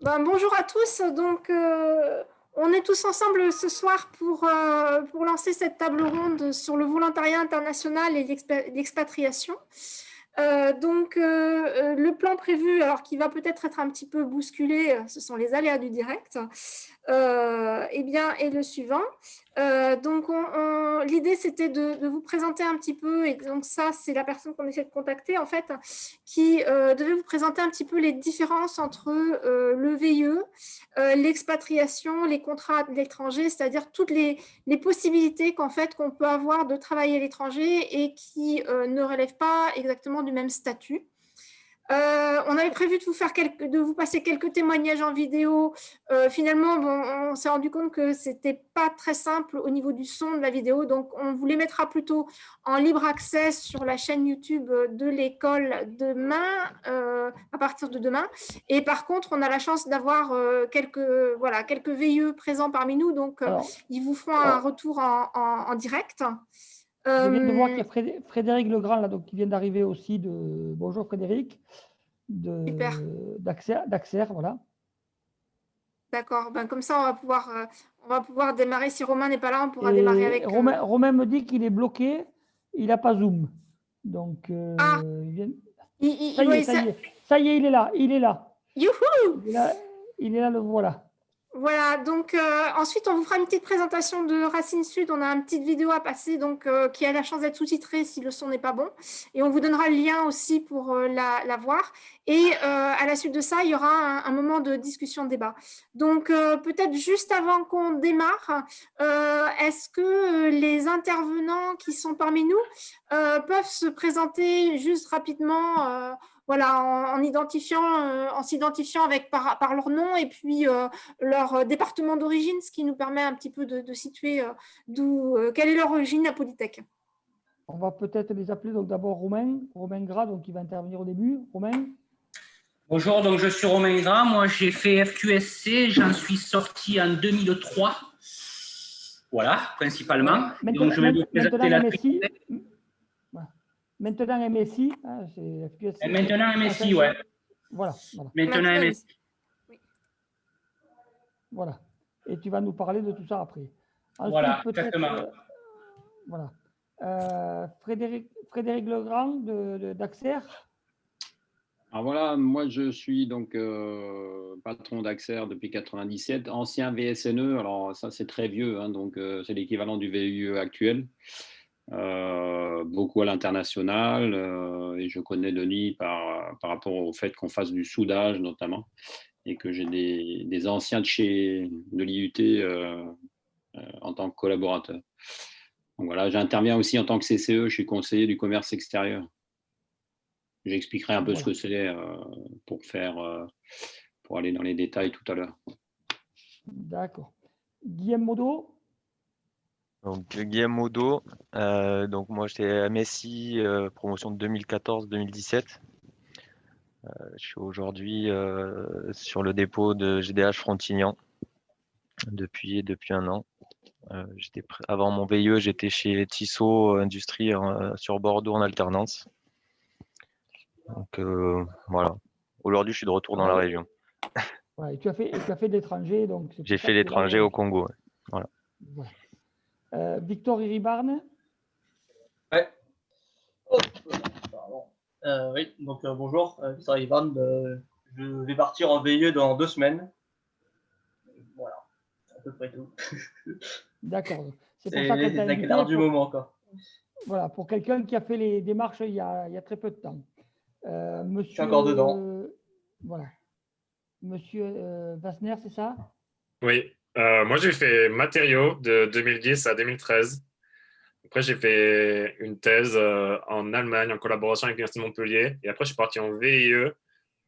Bonjour à tous. Donc, on est tous ensemble ce soir pour lancer cette table ronde sur le volontariat international et l'expatriation. Le plan prévu, alors qui va peut-être être un petit peu bousculé, ce sont les aléas du direct, est le suivant. L'idée, c'était de vous présenter un petit peu, et donc ça, c'est la personne qu'on essaie de contacter, en fait, qui devait vous présenter un petit peu les différences entre le VIE, l'expatriation, les contrats de l'étranger, c'est-à-dire toutes les possibilités qu'on peut avoir de travailler à l'étranger et qui ne relèvent pas exactement du même statut. On avait prévu de vous passer quelques témoignages en vidéo. Finalement, on s'est rendu compte que c'était pas très simple au niveau du son de la vidéo, donc on vous les mettra plutôt en libre accès sur la chaîne YouTube de l'école demain, à partir de demain. Et par contre, on a la chance d'avoir quelques VIE présents parmi nous, donc Alors, ils vous feront un retour en direct. je viens de voir qu'il y a Frédéric Legrand là, donc, qui vient d'arriver aussi. Bonjour Frédéric, Super. d'Axer, voilà. D'accord. Comme ça, on va pouvoir démarrer. Si Romain n'est pas là, on pourra démarrer Et avec. Romain me dit qu'il est bloqué, il n'a pas Zoom. Donc, Ah, ça y est, oui, ça y est, ça y est, il est là, il est là. Youhou! Il est là, le voilà. Voilà, donc ensuite on vous fera une petite présentation de Racine Sud. On a une petite vidéo à passer donc, qui a la chance d'être sous-titrée si le son n'est pas bon. Et on vous donnera le lien aussi pour la voir. Et à la suite de ça, il y aura un moment de discussion-débat. Donc peut-être juste avant qu'on démarre, est-ce que les intervenants qui sont parmi nous peuvent se présenter juste rapidement voilà, en s'identifiant par leur nom et puis leur département d'origine, ce qui nous permet un petit peu de situer quelle est leur origine à Polytech. On va peut-être les appeler. Donc d'abord Romain Gras, donc qui va intervenir au début. Romain. Bonjour, donc je suis Romain Gras. Moi, j'ai fait FQSC. J'en suis sorti en 2003. Voilà, principalement. Donc, je vais vous présenter la MSI. Maintenant MSI, hein, c'est FQSC. Maintenant MSI, ouais. Voilà. Maintenant MSI. Oui. Voilà. Et tu vas nous parler de tout ça après. Ensuite, voilà, exactement. Voilà. Frédéric Legrand d'Axer. Alors voilà, moi je suis donc patron d'Axer depuis 97, ancien VSNE, alors ça c'est très vieux, hein, donc c'est l'équivalent du VIE actuel, beaucoup à l'international, et je connais Denis par rapport au fait qu'on fasse du soudage notamment, et que j'ai des anciens de l'IUT en tant que collaborateur. Donc voilà, j'interviens aussi en tant que CCE, je suis conseiller du commerce extérieur. J'expliquerai un peu ce que c'est pour aller dans les détails tout à l'heure. D'accord. Guillaume Modo. Donc Guillaume Modo, donc moi j'étais MSI promotion de 2014-2017. Je suis aujourd'hui sur le dépôt de GDH Frontignan depuis un an. Avant mon VIE, j'étais chez Tissot Industrie sur Bordeaux en alternance. Donc voilà. Aujourd'hui, je suis de retour dans la région. Ouais, et tu as fait de l'étranger, donc. J'ai fait l'étranger au Congo. Ouais. Voilà. Victor Iribarne. Ouais. Pardon. Oui, donc bonjour, Victor Iribarne. Je vais partir en VIE dans 2 semaines. Voilà, c'est à peu près tout. D'accord. C'est pour ça que tu as invité du moment encore. Voilà, pour quelqu'un qui a fait les démarches il y a très peu de temps. Monsieur, je suis encore dedans. Voilà. Monsieur Vassner, c'est ça? Oui. Moi, j'ai fait matériaux de 2010 à 2013. Après, j'ai fait une thèse en Allemagne en collaboration avec l'Université de Montpellier. Et après, je suis parti en VIE de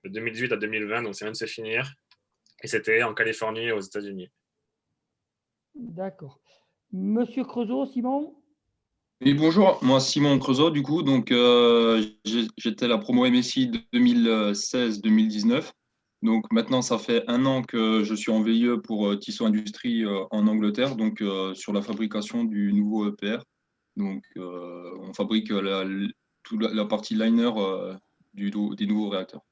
2018 à 2020, donc c'est vient de se finir. Et c'était en Californie et aux États-Unis. D'accord. Monsieur Creusot, Simon? Oui, bonjour, moi Simon Creusot, du coup, donc j'étais la promo MSI de 2016-2019. Donc maintenant, ça fait 1 an que je suis en VIE pour Tissot Industrie en Angleterre, donc sur la fabrication du nouveau EPR. Donc on fabrique la partie liner des nouveaux réacteurs.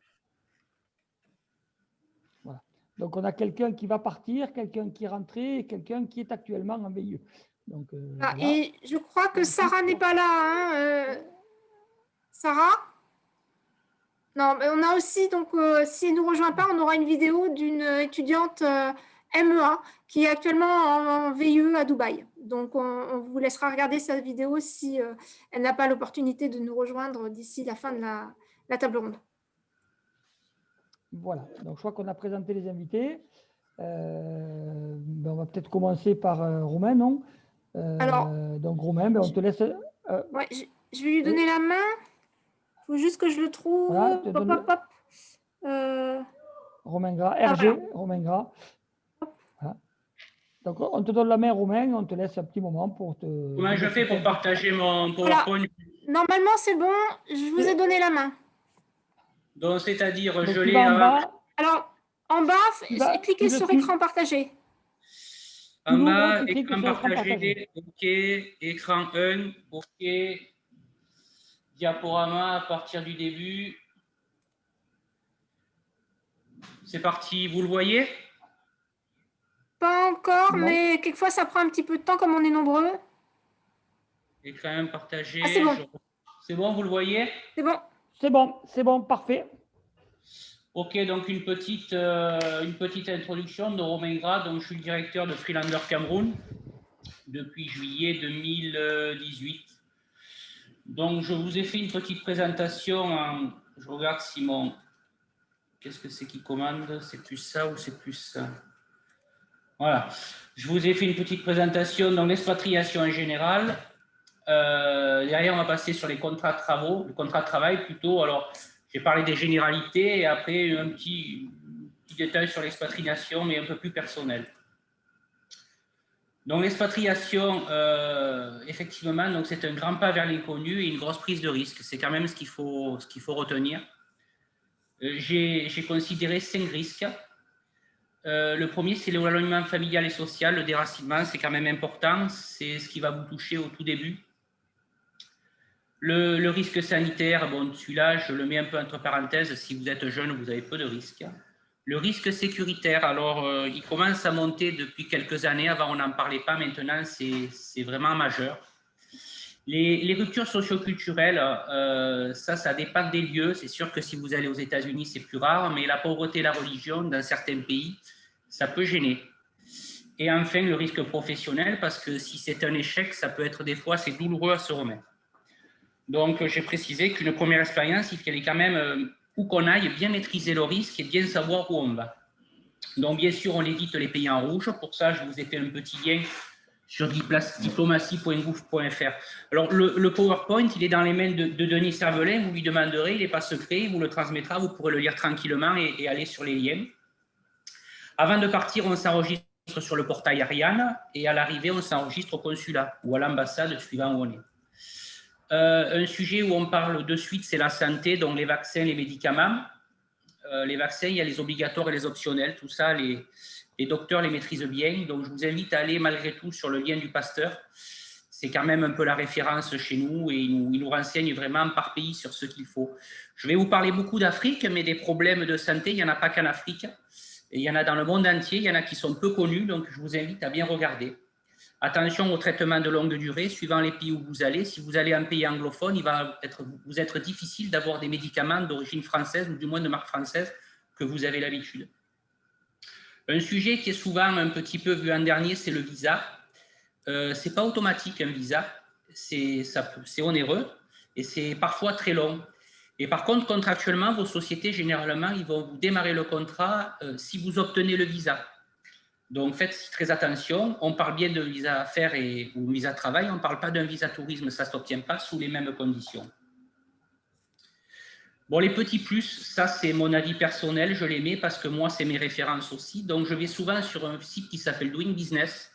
Voilà. Donc, on a quelqu'un qui va partir, quelqu'un qui est rentré et quelqu'un qui est actuellement en VIE. Donc, Ah, voilà. et je crois que Sarah n'est pas là. Hein, Sarah? Non, mais on a aussi, donc, si elle ne nous rejoint pas, on aura une vidéo d'une étudiante MEA qui est actuellement en VIE à Dubaï. Donc, on vous laissera regarder sa vidéo si elle n'a pas l'opportunité de nous rejoindre d'ici la fin de la table ronde. Voilà, donc je crois qu'on a présenté les invités. On va peut-être commencer par Romain, non? Alors, donc Romain, on te laisse. Ouais, je vais lui donner la main. Il faut juste que je le trouve. Voilà, Hop, hop, hop. Romain Gras, Ah, RG, voilà. Romain Gras. Voilà. Donc on te donne la main, Romain, on te laisse un petit moment pour te. Comment je fais pour partager mon PowerPoint? Voilà. Normalement, c'est bon. Je vous ai donné la main. Donc, c'est-à-dire, je tu l'ai. vas en bas. Alors, en bas, cliquez sur écran partagé. En bas, écran partagé, OK. Écran 1, OK. Diaporama à partir du début. C'est parti, vous le voyez? Pas encore, mais quelquefois ça prend un petit peu de temps comme on est nombreux. Écran partagé. Ah, c'est bon. C'est bon, vous le voyez? C'est bon. C'est bon, parfait. Ok, donc une petite introduction de Romain Gras. Donc, je suis le directeur de Freelander Cameroun depuis juillet 2018. Donc, je vous ai fait une petite présentation. Je regarde si mon... Qu'est-ce que c'est qui commande? C'est plus ça ou c'est plus ça? Voilà. Je vous ai fait une petite présentation dans l'expatriation en général. Derrière, on va passer sur les contrats de travaux, le contrat de travail plutôt. Alors, j'ai parlé des généralités et après un petit détail sur l'expatriation, mais un peu plus personnel. Donc, l'expatriation, effectivement, donc c'est un grand pas vers l'inconnu et une grosse prise de risque. C'est quand même ce qu'il faut retenir. J'ai considéré 5 risques. Le premier, c'est l'éloignement familial et social, le déracinement, c'est quand même important. C'est ce qui va vous toucher au tout début. Le risque sanitaire, bon, celui-là, je le mets un peu entre parenthèses. Si vous êtes jeune, vous avez peu de risques. Le risque sécuritaire, alors, il commence à monter depuis quelques années. Avant, on n'en parlait pas. Maintenant, c'est vraiment majeur. Les ruptures socioculturelles, ça dépend des lieux. C'est sûr que si vous allez aux États-Unis, c'est plus rare. Mais la pauvreté et la religion, dans certains pays, ça peut gêner. Et enfin, le risque professionnel, parce que si c'est un échec, ça peut être des fois, c'est douloureux à se remettre. Donc, j'ai précisé qu'une première expérience, il fallait quand même, où qu'on aille, bien maîtriser le risque et bien savoir où on va. Donc, bien sûr, on évite les pays en rouge. Pour ça, je vous ai fait un petit lien sur diplomatie.gouv.fr. Alors, le PowerPoint, il est dans les mains de Denis Servelin. Vous lui demanderez, il n'est pas secret, il vous le transmettra, vous pourrez le lire tranquillement et aller sur les liens. Avant de partir, on s'enregistre sur le portail Ariane et à l'arrivée, on s'enregistre au consulat ou à l'ambassade, suivant où on est. Un sujet où on parle de suite, c'est la santé, donc les vaccins, les médicaments. Les vaccins, il y a les obligatoires et les optionnels. Tout ça, les docteurs les maîtrisent bien. Donc, je vous invite à aller malgré tout sur le lien du Pasteur. C'est quand même un peu la référence chez nous et il nous renseigne vraiment par pays sur ce qu'il faut. Je vais vous parler beaucoup d'Afrique, mais des problèmes de santé, il n'y en a pas qu'en Afrique. Et il y en a dans le monde entier, il y en a qui sont peu connus, donc je vous invite à bien regarder. Attention au traitement de longue durée, suivant les pays où vous allez. Si vous allez en pays anglophone, il va vous être difficile d'avoir des médicaments d'origine française ou du moins de marque française que vous avez l'habitude. Un sujet qui est souvent un petit peu vu en dernier, c'est le visa. Ce n'est pas automatique un visa, c'est onéreux et c'est parfois très long. Et par contre, contractuellement, vos sociétés, généralement, ils vont vous démarrer le contrat si vous obtenez le visa. Donc, faites très attention. On parle bien de visa affaires ou visa travail. On ne parle pas d'un visa tourisme. Ça ne s'obtient pas sous les mêmes conditions. Bon, les petits plus, ça, c'est mon avis personnel. Je les mets parce que moi, c'est mes références aussi. Donc, je vais souvent sur un site qui s'appelle Doing Business.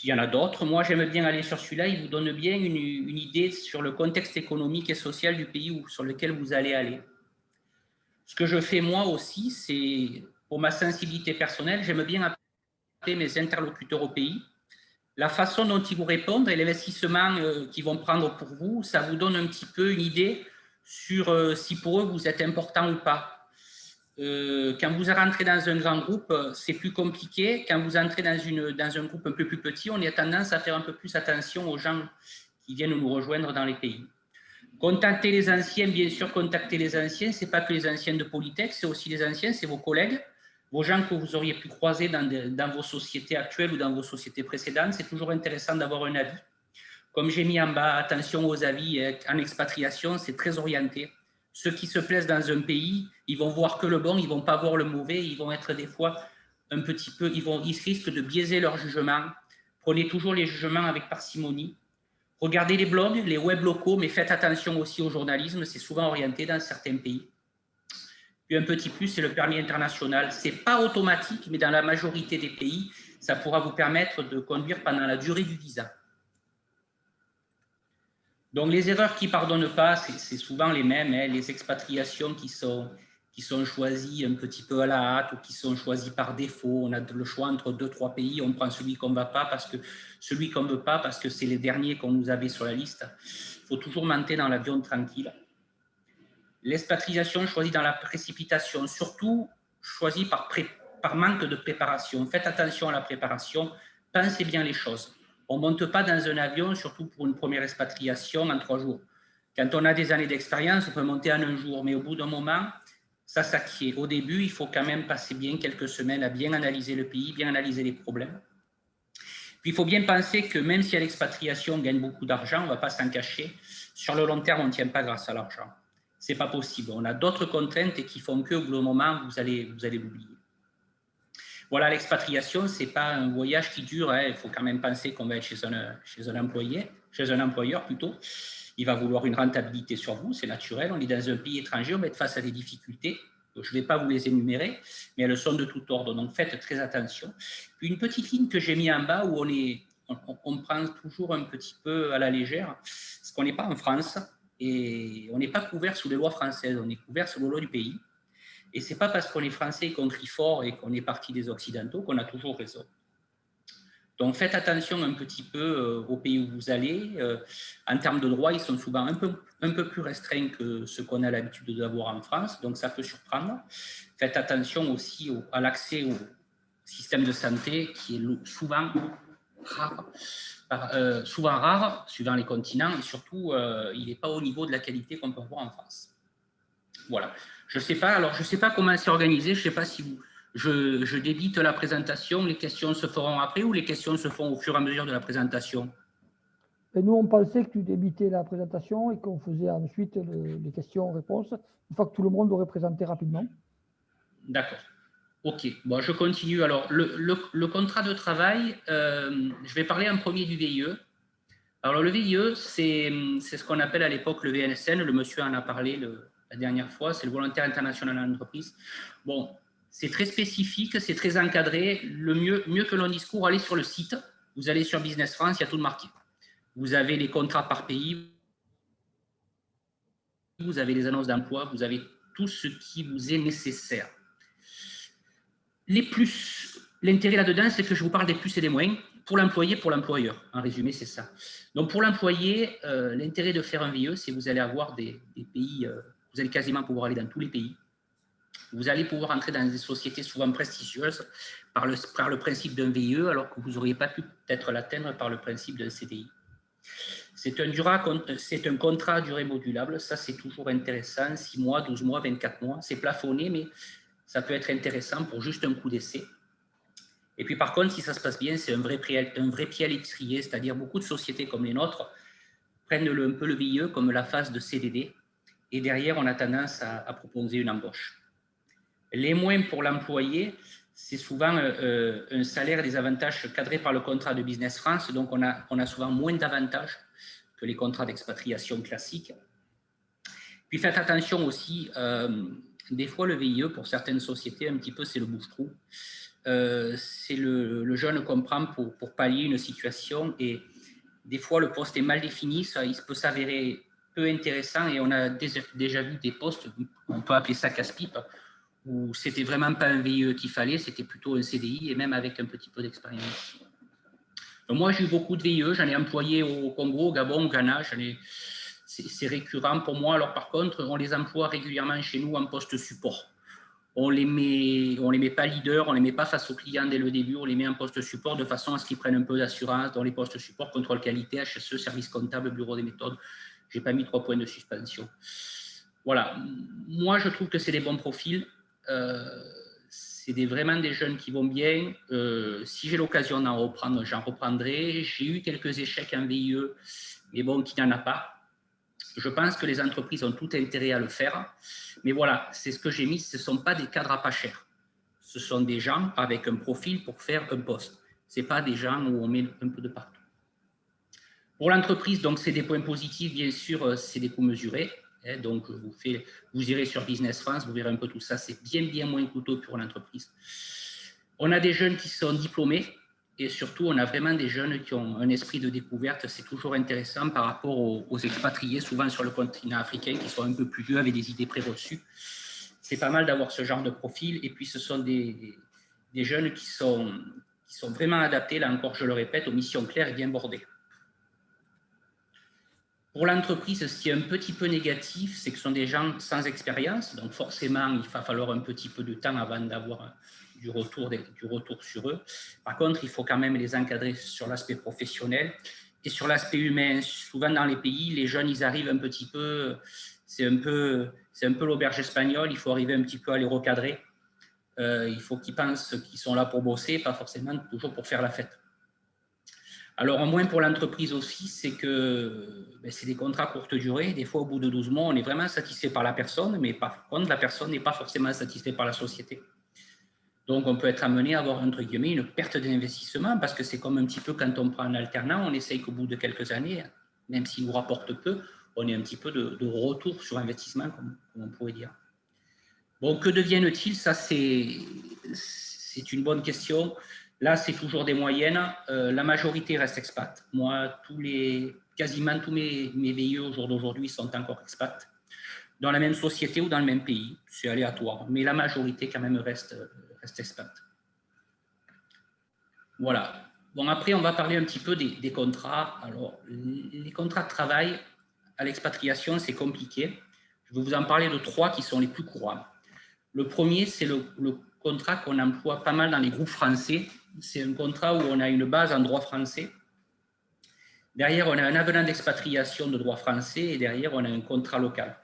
Il y en a d'autres. Moi, j'aime bien aller sur celui-là. Il vous donne bien une idée sur le contexte économique et social du pays sur lequel vous allez aller. Ce que je fais moi aussi, c'est... Pour ma sensibilité personnelle, j'aime bien appeler mes interlocuteurs au pays. La façon dont ils vous répondent et l'investissement qu'ils vont prendre pour vous, ça vous donne un petit peu une idée sur si pour eux vous êtes important ou pas. quand vous rentrez dans un grand groupe, c'est plus compliqué. Quand vous entrez dans un groupe un peu plus petit, on a tendance à faire un peu plus attention aux gens qui viennent nous rejoindre dans les pays. Contacter les anciens, bien sûr, contacter les anciens, ce n'est pas que les anciens de Polytech, c'est aussi les anciens, c'est vos collègues, vos gens que vous auriez pu croiser dans vos sociétés actuelles ou dans vos sociétés précédentes. C'est toujours intéressant d'avoir un avis. Comme j'ai mis en bas, attention aux avis en expatriation, c'est très orienté. Ceux qui se plaisent dans un pays, ils vont voir que le bon, ils ne vont pas voir le mauvais, ils vont être des fois un petit peu, ils risquent de biaiser leur jugement. Prenez toujours les jugements avec parcimonie. Regardez les blogs, les web locaux, mais faites attention aussi au journalisme, c'est souvent orienté dans certains pays. Puis un petit plus, c'est le permis international. Ce n'est pas automatique, mais dans la majorité des pays, ça pourra vous permettre de conduire pendant la durée du visa. Donc les erreurs qui ne pardonnent pas, c'est souvent les mêmes, hein, les expatriations qui sont choisies un petit peu à la hâte ou qui sont choisies par défaut. On a le choix entre 2-3 pays, on prend celui qu'on ne va pas parce que celui qu'on ne veut pas parce que c'est les derniers qu'on nous avait sur la liste. Il faut toujours monter dans l'avion tranquille. L'expatriation choisie dans la précipitation, surtout choisie par manque de préparation. Faites attention à la préparation, pensez bien les choses. On ne monte pas dans un avion, surtout pour une première expatriation, en 3 jours. Quand on a des années d'expérience, on peut monter en 1 jour, mais au bout d'un moment, ça s'acquiert. Au début, il faut quand même passer bien quelques semaines à bien analyser le pays, bien analyser les problèmes. Puis il faut bien penser que même si à l'expatriation, on gagne beaucoup d'argent, on ne va pas s'en cacher, sur le long terme, on ne tient pas grâce à l'argent. Ce n'est pas possible. On a d'autres contraintes qui font qu'au bout d'un moment, vous allez l'oublier. Voilà, l'expatriation, ce n'est pas un voyage qui dure. Hein. Il faut quand même penser qu'on va être chez un employeur plutôt. Il va vouloir une rentabilité sur vous, c'est naturel. On est dans un pays étranger, on va être face à des difficultés. Je ne vais pas vous les énumérer, mais elles sont de tout ordre. Donc, faites très attention. Puis, une petite ligne que j'ai mis en bas où on prend toujours un petit peu à la légère, parce qu'on n'est pas en France et on n'est pas couvert sous les lois françaises, on est couvert sous les lois du pays. Et ce n'est pas parce qu'on est français et qu'on crie fort et qu'on est parti des Occidentaux qu'on a toujours raison. Donc, faites attention un petit peu aux pays où vous allez. En termes de droits, ils sont souvent un peu plus restreints que ce qu'on a l'habitude d'avoir en France. Donc, ça peut surprendre. Faites attention aussi à l'accès au système de santé qui est souvent rare, suivant les continents. Et surtout, il n'est pas au niveau de la qualité qu'on peut avoir en France. Voilà. Je ne sais pas comment c'est organisé. Je ne sais pas si je débite la présentation. Les questions se feront après ou les questions se font au fur et à mesure de la présentation? Et nous, on pensait que tu débitais la présentation et qu'on faisait ensuite les questions-réponses, une fois que tout le monde aurait présenté rapidement. D'accord. OK. Bon, je continue. Alors, le contrat de travail, je vais parler en premier du VIE. Alors, le VIE, c'est ce qu'on appelle à l'époque le VNSN. Le monsieur en a parlé la dernière fois. C'est le volontaire international en entreprise. Bon, c'est très spécifique, c'est très encadré. Le mieux que l'on discours, allez sur le site. Vous allez sur Business France, il y a tout marqué. Vous avez les contrats par pays, vous avez les annonces d'emploi, vous avez tout ce qui vous est nécessaire. Les plus, l'intérêt là-dedans, c'est que je vous parle des plus et des moins, pour l'employé, pour l'employeur. En résumé, c'est ça. Donc, pour l'employé, l'intérêt de faire un VIE, c'est que vous allez avoir des pays, vous allez quasiment pouvoir aller dans tous les pays. Vous allez pouvoir entrer dans des sociétés souvent prestigieuses par le principe d'un VIE, alors que vous n'auriez pas pu peut-être l'atteindre par le principe d'un CDI. C'est un contrat à durée modulable, ça c'est toujours intéressant, 6 mois, 12 mois, 24 mois, c'est plafonné, mais ça peut être intéressant pour juste un coup d'essai. Et puis par contre, si ça se passe bien, c'est un vrai pied à l'étrier, c'est-à-dire beaucoup de sociétés comme les nôtres prennent un peu le VIE comme la phase de CDD, et derrière on a tendance à proposer une embauche. Les moins pour l'employé, c'est souvent un salaire et des avantages cadrés par le contrat de Business France, donc on a souvent moins d'avantages que les contrats d'expatriation classiques. Puis faites attention aussi, des fois le VIE pour certaines sociétés, un petit peu c'est le bouche-trou. C'est le jeune qu'on prend pour pallier une situation et des fois le poste est mal défini, il peut s'avérer peu intéressant et on a déjà vu des postes, on peut appeler ça casse-pipe, où c'était vraiment pas un VIE qu'il fallait, c'était plutôt un CDI et même avec un petit peu d'expérience. Donc moi, j'ai eu beaucoup de VIE, j'en ai employé au Congo, au Gabon, au Ghana, c'est récurrent pour moi. Alors par contre, on les emploie régulièrement chez nous en poste support. on les met pas leaders, on les met pas face aux clients dès le début, on les met en poste support de façon à ce qu'ils prennent un peu d'assurance dans les postes support, contrôle qualité, HSE, service comptable, bureau des méthodes. J'ai pas mis 3 points de suspension. Voilà, moi je trouve que c'est des bons profils. C'est vraiment des jeunes qui vont bien. Si j'ai l'occasion d'en reprendre, j'en reprendrai. J'ai eu quelques échecs en VIE, mais bon, qui n'en a pas. Je pense que les entreprises ont tout intérêt à le faire. Mais voilà, c'est ce que j'ai mis. Ce ne sont pas des cadres à pas cher. Ce sont des gens avec un profil pour faire un poste. Ce n'est pas des gens où on met un peu de partout. Pour l'entreprise, donc, c'est des points positifs. Bien sûr, c'est des coûts mesurés. Donc, vous irez sur Business France, vous verrez un peu tout ça. C'est bien moins coûteux pour l'entreprise. On a des jeunes qui sont diplômés et surtout, on a vraiment des jeunes qui ont un esprit de découverte. C'est toujours intéressant par rapport aux expatriés, souvent sur le continent africain, qui sont un peu plus vieux, avec des idées préreçues. C'est pas mal d'avoir ce genre de profil. Et puis, ce sont des jeunes qui sont vraiment adaptés, là encore, je le répète, aux missions claires et bien bordées. Pour l'entreprise, ce qui est un petit peu négatif, c'est que ce sont des gens sans expérience. Donc forcément, il va falloir un petit peu de temps avant d'avoir du retour sur eux. Par contre, il faut quand même les encadrer sur l'aspect professionnel et sur l'aspect humain. Souvent dans les pays, les jeunes, ils arrivent un petit peu, c'est un peu l'auberge espagnole, il faut arriver un petit peu à les recadrer. Il faut qu'ils pensent qu'ils sont là pour bosser, pas forcément toujours pour faire la fête. Alors, au moins pour l'entreprise aussi, c'est que c'est des contrats courte durée. Des fois, au bout de 12 mois, on est vraiment satisfait par la personne, mais par contre, la personne n'est pas forcément satisfaite par la société. Donc, on peut être amené à avoir, entre guillemets, une perte d'investissement parce que c'est comme un petit peu quand on prend un alternant, on essaye qu'au bout de quelques années, même s'il nous rapporte peu, on ait un petit peu de retour sur investissement, comme on pourrait dire. Bon, que deviennent-ils? Ça, c'est une bonne question. Là, c'est toujours des moyennes. La majorité reste expat. Moi, quasiment tous mes VIE au jour d'aujourd'hui sont encore expats. Dans la même société ou dans le même pays. C'est aléatoire. Mais la majorité, quand même, reste expat. Voilà. Bon, après, on va parler un petit peu des contrats. Alors, les contrats de travail à l'expatriation, c'est compliqué. Je vais vous en parler de 3 qui sont les plus courants. Le premier, c'est le contrat qu'on emploie pas mal dans les groupes français. C'est un contrat où on a une base en droit français. Derrière, on a un avenant d'expatriation de droit français et derrière, on a un contrat local.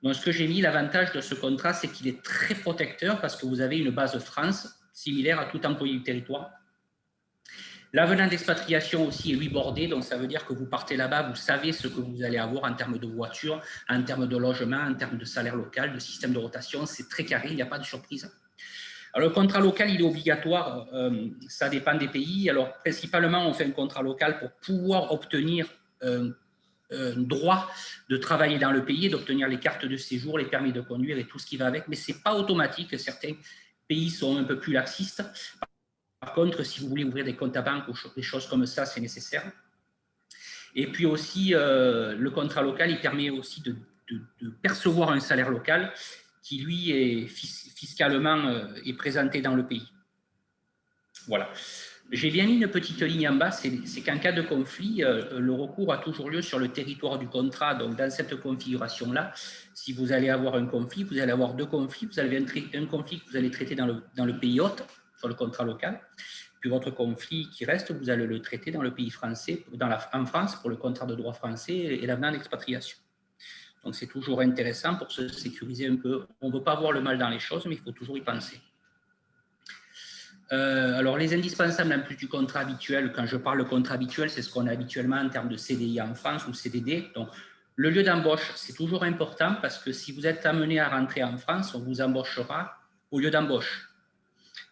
Donc, ce que j'ai mis, l'avantage de ce contrat, c'est qu'il est très protecteur parce que vous avez une base France similaire à tout employé du territoire. L'avenant d'expatriation aussi est lui bordé, donc ça veut dire que vous partez là-bas, vous savez ce que vous allez avoir en termes de voiture, en termes de logement, en termes de salaire local, de système de rotation. C'est très carré, il n'y a pas de surprise. Alors, le contrat local, il est obligatoire, ça dépend des pays. Alors, principalement, on fait un contrat local pour pouvoir obtenir un droit de travailler dans le pays, d'obtenir les cartes de séjour, les permis de conduire et tout ce qui va avec. Mais ce n'est pas automatique. Certains pays sont un peu plus laxistes. Par contre, si vous voulez ouvrir des comptes à banque ou des choses comme ça, c'est nécessaire. Et puis aussi, le contrat local, il permet aussi de percevoir un salaire local qui, lui, est fiscalement est présenté dans le pays. Voilà. J'ai bien mis une petite ligne en bas, c'est qu'en cas de conflit, le recours a toujours lieu sur le territoire du contrat. Donc, dans cette configuration-là, si vous allez avoir un conflit, vous allez avoir 2 conflits. Vous avez un conflit que vous allez traiter dans le pays hôte, sur le contrat local. Puis votre conflit qui reste, vous allez le traiter dans le pays français, en France, pour le contrat de droit français et l'avenant d'expatriation. Donc, c'est toujours intéressant pour se sécuriser un peu. On ne veut pas voir le mal dans les choses, mais il faut toujours y penser. Alors, les indispensables en plus du contrat habituel, quand je parle de contrat habituel, c'est ce qu'on a habituellement en termes de CDI en France ou CDD. Donc, le lieu d'embauche, c'est toujours important parce que si vous êtes amené à rentrer en France, on vous embauchera au lieu d'embauche.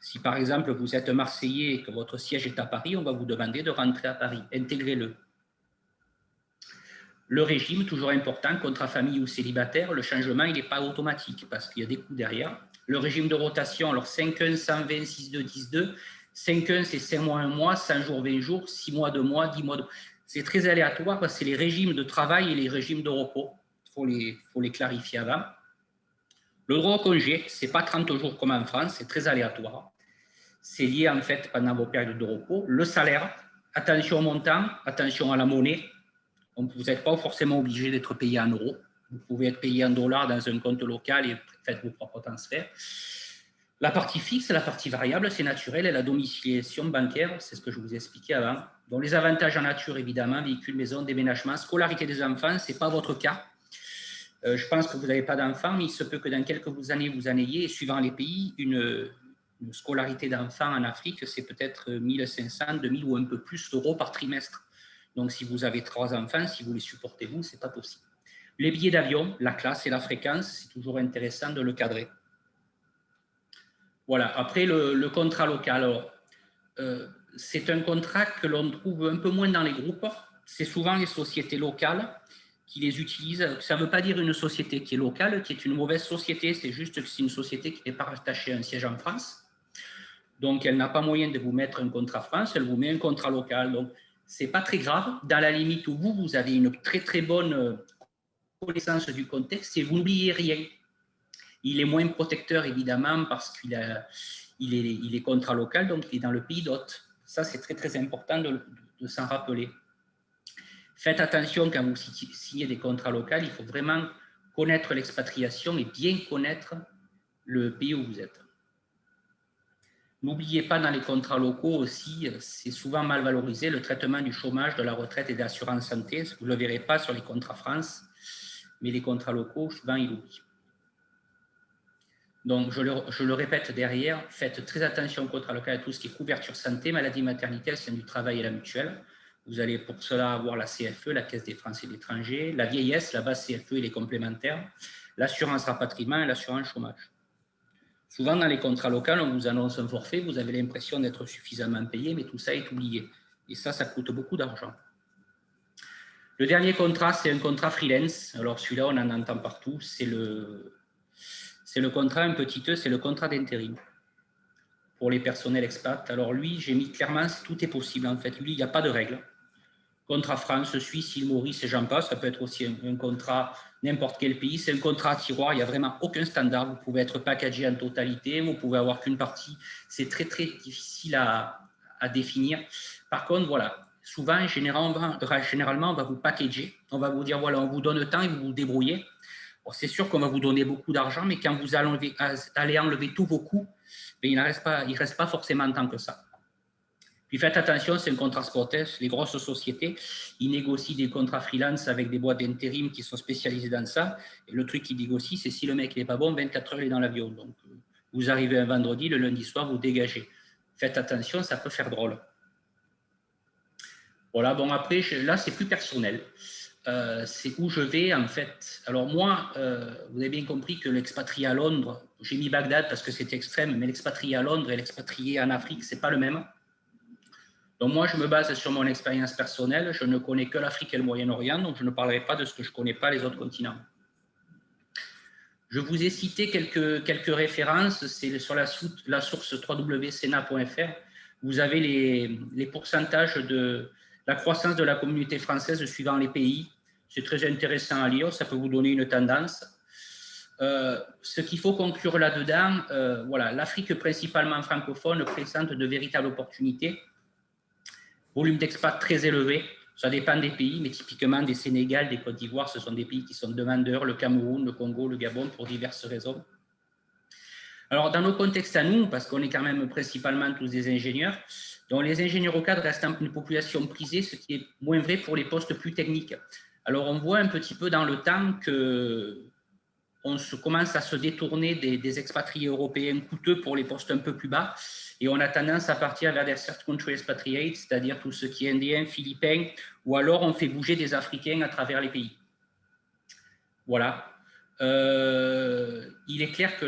Si par exemple, vous êtes Marseillais et que votre siège est à Paris, on va vous demander de rentrer à Paris. Intégrez-le. Le régime, toujours important, contrat famille ou célibataire, le changement, il n'est pas automatique parce qu'il y a des coûts derrière. Le régime de rotation, alors 5-1, 120, 6-2, 10-2. 5-1, c'est 5 mois, 1 mois, 100 jours, 20 jours, 6 mois, 2 mois, 10 mois. C'est très aléatoire parce que c'est les régimes de travail et les régimes de repos. Il faut les clarifier avant. Le droit au congé, ce n'est pas 30 jours comme en France, c'est très aléatoire. C'est lié en fait pendant vos périodes de repos. Le salaire, attention au montant, attention à la monnaie. Vous n'êtes pas forcément obligé d'être payé en euros. Vous pouvez être payé en dollars dans un compte local et faites vos propres transferts. La partie fixe, la partie variable, c'est naturel, et la domiciliation bancaire, c'est ce que je vous ai expliqué avant. Donc les avantages en nature, évidemment, véhicule, maison, déménagement, scolarité des enfants, ce n'est pas votre cas. Je pense que vous n'avez pas d'enfants, mais il se peut que dans quelques années, vous en ayez, et suivant les pays, une scolarité d'enfants en Afrique, c'est peut-être 1 500, 2 000 ou un peu plus d'euros par trimestre. Donc si vous avez 3 enfants, si vous les supportez vous, ce n'est pas possible. Les billets d'avion, la classe et la fréquence, c'est toujours intéressant de le cadrer. Voilà, après le contrat local, c'est un contrat que l'on trouve un peu moins dans les groupes. C'est souvent les sociétés locales qui les utilisent. Ça ne veut pas dire une société qui est locale, qui est une mauvaise société, c'est juste que c'est une société qui n'est pas rattachée à un siège en France. Donc, elle n'a pas moyen de vous mettre un contrat France, elle vous met un contrat local. Donc, ce n'est pas très grave, dans la limite où vous avez une très très bonne connaissance du contexte et vous n'oubliez rien. Il est moins protecteur, évidemment, parce qu'il est contrat local, donc il est dans le pays d'hôte. Ça, c'est très, très important de s'en rappeler. Faites attention quand vous signez des contrats locaux, il faut vraiment connaître l'expatriation et bien connaître le pays où vous êtes. N'oubliez pas, dans les contrats locaux aussi, c'est souvent mal valorisé, le traitement du chômage, de la retraite et de l'assurance santé. Vous ne le verrez pas sur les contrats France, mais les contrats locaux, souvent, ils l'oublient. Donc, je le répète derrière, faites très attention au contrat local à tout ce qui est couverture santé, maladie, maternité, accident du travail et la mutuelle. Vous allez pour cela avoir la CFE, la Caisse des Français de l'étranger, la vieillesse, la base CFE et les complémentaires, l'assurance rapatriement et l'assurance chômage. Souvent, dans les contrats locaux, on vous annonce un forfait, vous avez l'impression d'être suffisamment payé, mais tout ça est oublié. Et ça coûte beaucoup d'argent. Le dernier contrat, c'est un contrat freelance. Alors, celui-là, on en entend partout. C'est le contrat un petit E, c'est le contrat d'intérim pour les personnels expats. Alors, lui, j'ai mis clairement, tout est possible, en fait. Lui, il n'y a pas de règle. Contrat France, Suisse, île Maurice et j'en passe. Ça peut être aussi un contrat n'importe quel pays. C'est un contrat à tiroir. Il n'y a vraiment aucun standard. Vous pouvez être packagé en totalité. Vous pouvez avoir qu'une partie. C'est très, très difficile à définir. Par contre, voilà, souvent, généralement, on va vous packager. On va vous dire, voilà, on vous donne le temps et vous vous débrouillez. Bon, c'est sûr qu'on va vous donner beaucoup d'argent, mais quand vous allez enlever tous vos coûts, il ne reste pas forcément tant que ça. Puis faites attention, c'est un contrat sportif. Les grosses sociétés, ils négocient des contrats freelance avec des boîtes d'intérim qui sont spécialisées dans ça. Et le truc qu'ils négocient, c'est si le mec n'est pas bon, 24 heures, il est dans l'avion. Donc, vous arrivez un vendredi, le lundi soir, vous dégagez. Faites attention, ça peut faire drôle. Voilà, bon, après, là, c'est plus personnel. C'est où je vais, en fait. Alors moi, vous avez bien compris que l'expatrié à Londres, j'ai mis Bagdad parce que c'est extrême, mais l'expatrié à Londres et l'expatrié en Afrique, ce n'est pas le même. Donc moi, je me base sur mon expérience personnelle. Je ne connais que l'Afrique et le Moyen-Orient, donc je ne parlerai pas de ce que je ne connais pas les autres continents. Je vous ai cité quelques références. C'est sur la source www.sena.fr. Vous avez les pourcentages de la croissance de la communauté française suivant les pays. C'est très intéressant à lire, ça peut vous donner une tendance. Ce qu'il faut conclure là-dedans, voilà, l'Afrique principalement francophone présente de véritables opportunités. Volume d'expats très élevé, ça dépend des pays, mais typiquement des Sénégal, des Côte d'Ivoire, ce sont des pays qui sont demandeurs, le Cameroun, le Congo, le Gabon, pour diverses raisons. Alors, dans nos contextes à nous, parce qu'on est quand même principalement tous des ingénieurs, donc les ingénieurs au cadre restent une population prisée, ce qui est moins vrai pour les postes plus techniques. Alors, on voit un petit peu dans le temps qu'on commence à se détourner des expatriés européens coûteux pour les postes un peu plus bas, et on a tendance à partir vers des third country expatriates, c'est-à-dire tout ce qui est indien, philippin, ou alors on fait bouger des Africains à travers les pays. Voilà. Il est clair que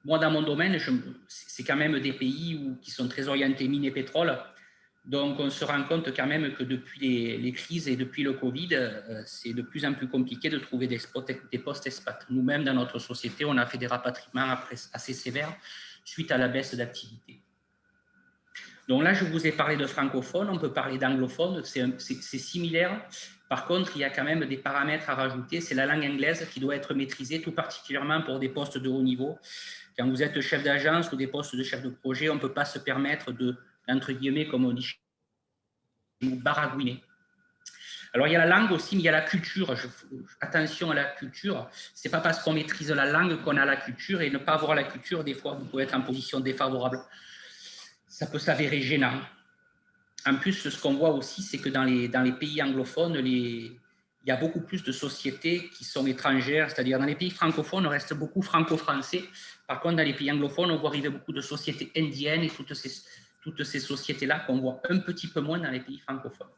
moi, dans mon domaine, c'est quand même des pays qui sont très orientés mines et pétrole. Donc, on se rend compte quand même que depuis les crises et depuis le Covid, c'est de plus en plus compliqué de trouver des postes expats. Nous-mêmes, dans notre société, on a fait des rapatriements assez sévères suite à la baisse d'activité. Donc là, je vous ai parlé de francophones, on peut parler d'anglophones, c'est similaire. Par contre, il y a quand même des paramètres à rajouter. C'est la langue anglaise qui doit être maîtrisée, tout particulièrement pour des postes de haut niveau. Quand vous êtes chef d'agence ou des postes de chef de projet, on ne peut pas se permettre de, entre guillemets, comme on dit, baragouiner. Alors, il y a la langue aussi, mais il y a la culture. Attention à la culture. Ce n'est pas parce qu'on maîtrise la langue qu'on a la culture, et ne pas avoir la culture, des fois, vous pouvez être en position défavorable. Ça peut s'avérer gênant. En plus, ce qu'on voit aussi, c'est que dans les pays anglophones, il y a beaucoup plus de sociétés qui sont étrangères, c'est-à-dire dans les pays francophones, on reste beaucoup franco-français. Par contre, dans les pays anglophones, on voit arriver beaucoup de sociétés indiennes et toutes ces sociétés-là qu'on voit un petit peu moins dans les pays francophones.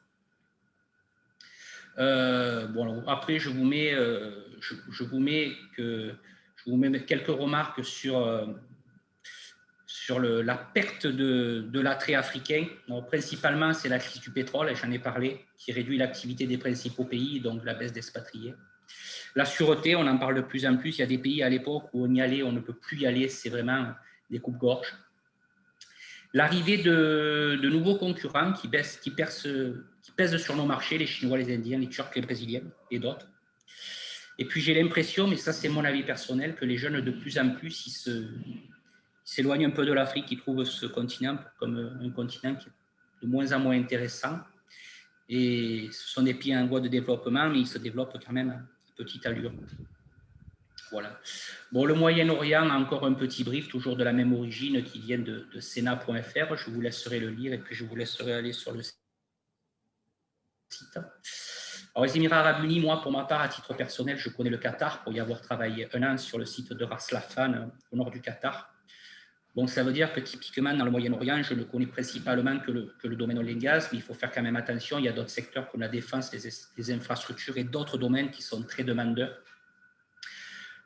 Bon, après, je vous mets quelques remarques sur la perte de l'attrait africain. Donc, principalement, c'est la crise du pétrole, et j'en ai parlé, qui réduit l'activité des principaux pays, donc la baisse d'expatriés. La sûreté, on en parle de plus en plus. Il y a des pays à l'époque où on y allait, on ne peut plus y aller, c'est vraiment des coupes-gorges. L'arrivée de nouveaux concurrents qui pèsent sur nos marchés, les Chinois, les Indiens, les Turcs, les Brésiliens et d'autres. Et puis j'ai l'impression, mais ça c'est mon avis personnel, que les jeunes de plus en plus, ils s'éloignent un peu de l'Afrique, ils trouvent ce continent comme un continent qui est de moins en moins intéressant. Et ce sont des pays en voie de développement, mais ils se développent quand même à petite allure. Voilà. Bon, le Moyen-Orient, encore un petit brief, toujours de la même origine, qui vient de Sena.fr. Je vous laisserai le lire et puis je vous laisserai aller sur le site. Alors, les Émirats Arabes Unis, moi, pour ma part, à titre personnel, je connais le Qatar pour y avoir travaillé 1 an sur le site de Ras Laffan, au nord du Qatar. Bon, ça veut dire que typiquement, dans le Moyen-Orient, je ne connais principalement que le domaine oil and gas, mais il faut faire quand même attention. Il y a d'autres secteurs comme la défense, les infrastructures et d'autres domaines qui sont très demandeurs.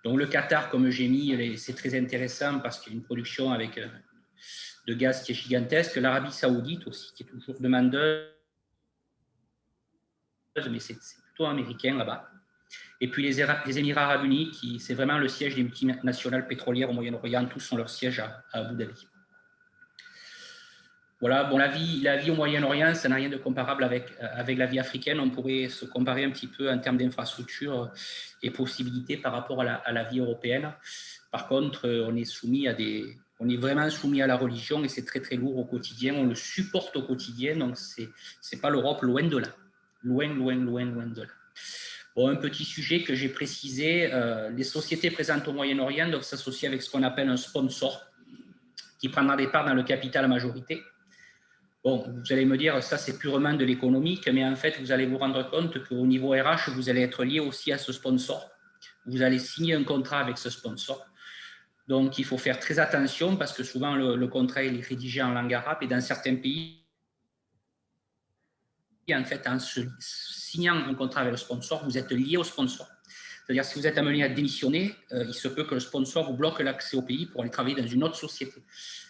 Donc, le Qatar, comme j'ai mis, c'est très intéressant parce qu'il y a une production de gaz qui est gigantesque. L'Arabie Saoudite aussi, qui est toujours demandeuse, mais c'est plutôt américain là-bas. Et puis les Émirats Arabes Unis, c'est vraiment le siège des multinationales pétrolières au Moyen-Orient. Tous ont leur siège à Abu Dhabi. Voilà, bon, la vie au Moyen-Orient, ça n'a rien de comparable avec la vie africaine. On pourrait se comparer un petit peu en termes d'infrastructures et possibilités par rapport à la vie européenne. Par contre, on est vraiment soumis à la religion et c'est très très lourd au quotidien. On le supporte au quotidien, donc c'est pas l'Europe, loin de là. Loin de là. Bon, un petit sujet que j'ai précisé, les sociétés présentes au Moyen-Orient doivent s'associer avec ce qu'on appelle un sponsor qui prendra des parts dans le capital à majorité. Bon, vous allez me dire, ça c'est purement de l'économique, mais en fait, vous allez vous rendre compte qu'au niveau RH, vous allez être lié aussi à ce sponsor. Vous allez signer un contrat avec ce sponsor. Donc, il faut faire très attention parce que souvent, le contrat est rédigé en langue arabe et dans certains pays, en fait, en signant un contrat avec le sponsor, vous êtes lié au sponsor. C'est-à-dire, si vous êtes amené à démissionner, il se peut que le sponsor vous bloque l'accès au pays pour aller travailler dans une autre société.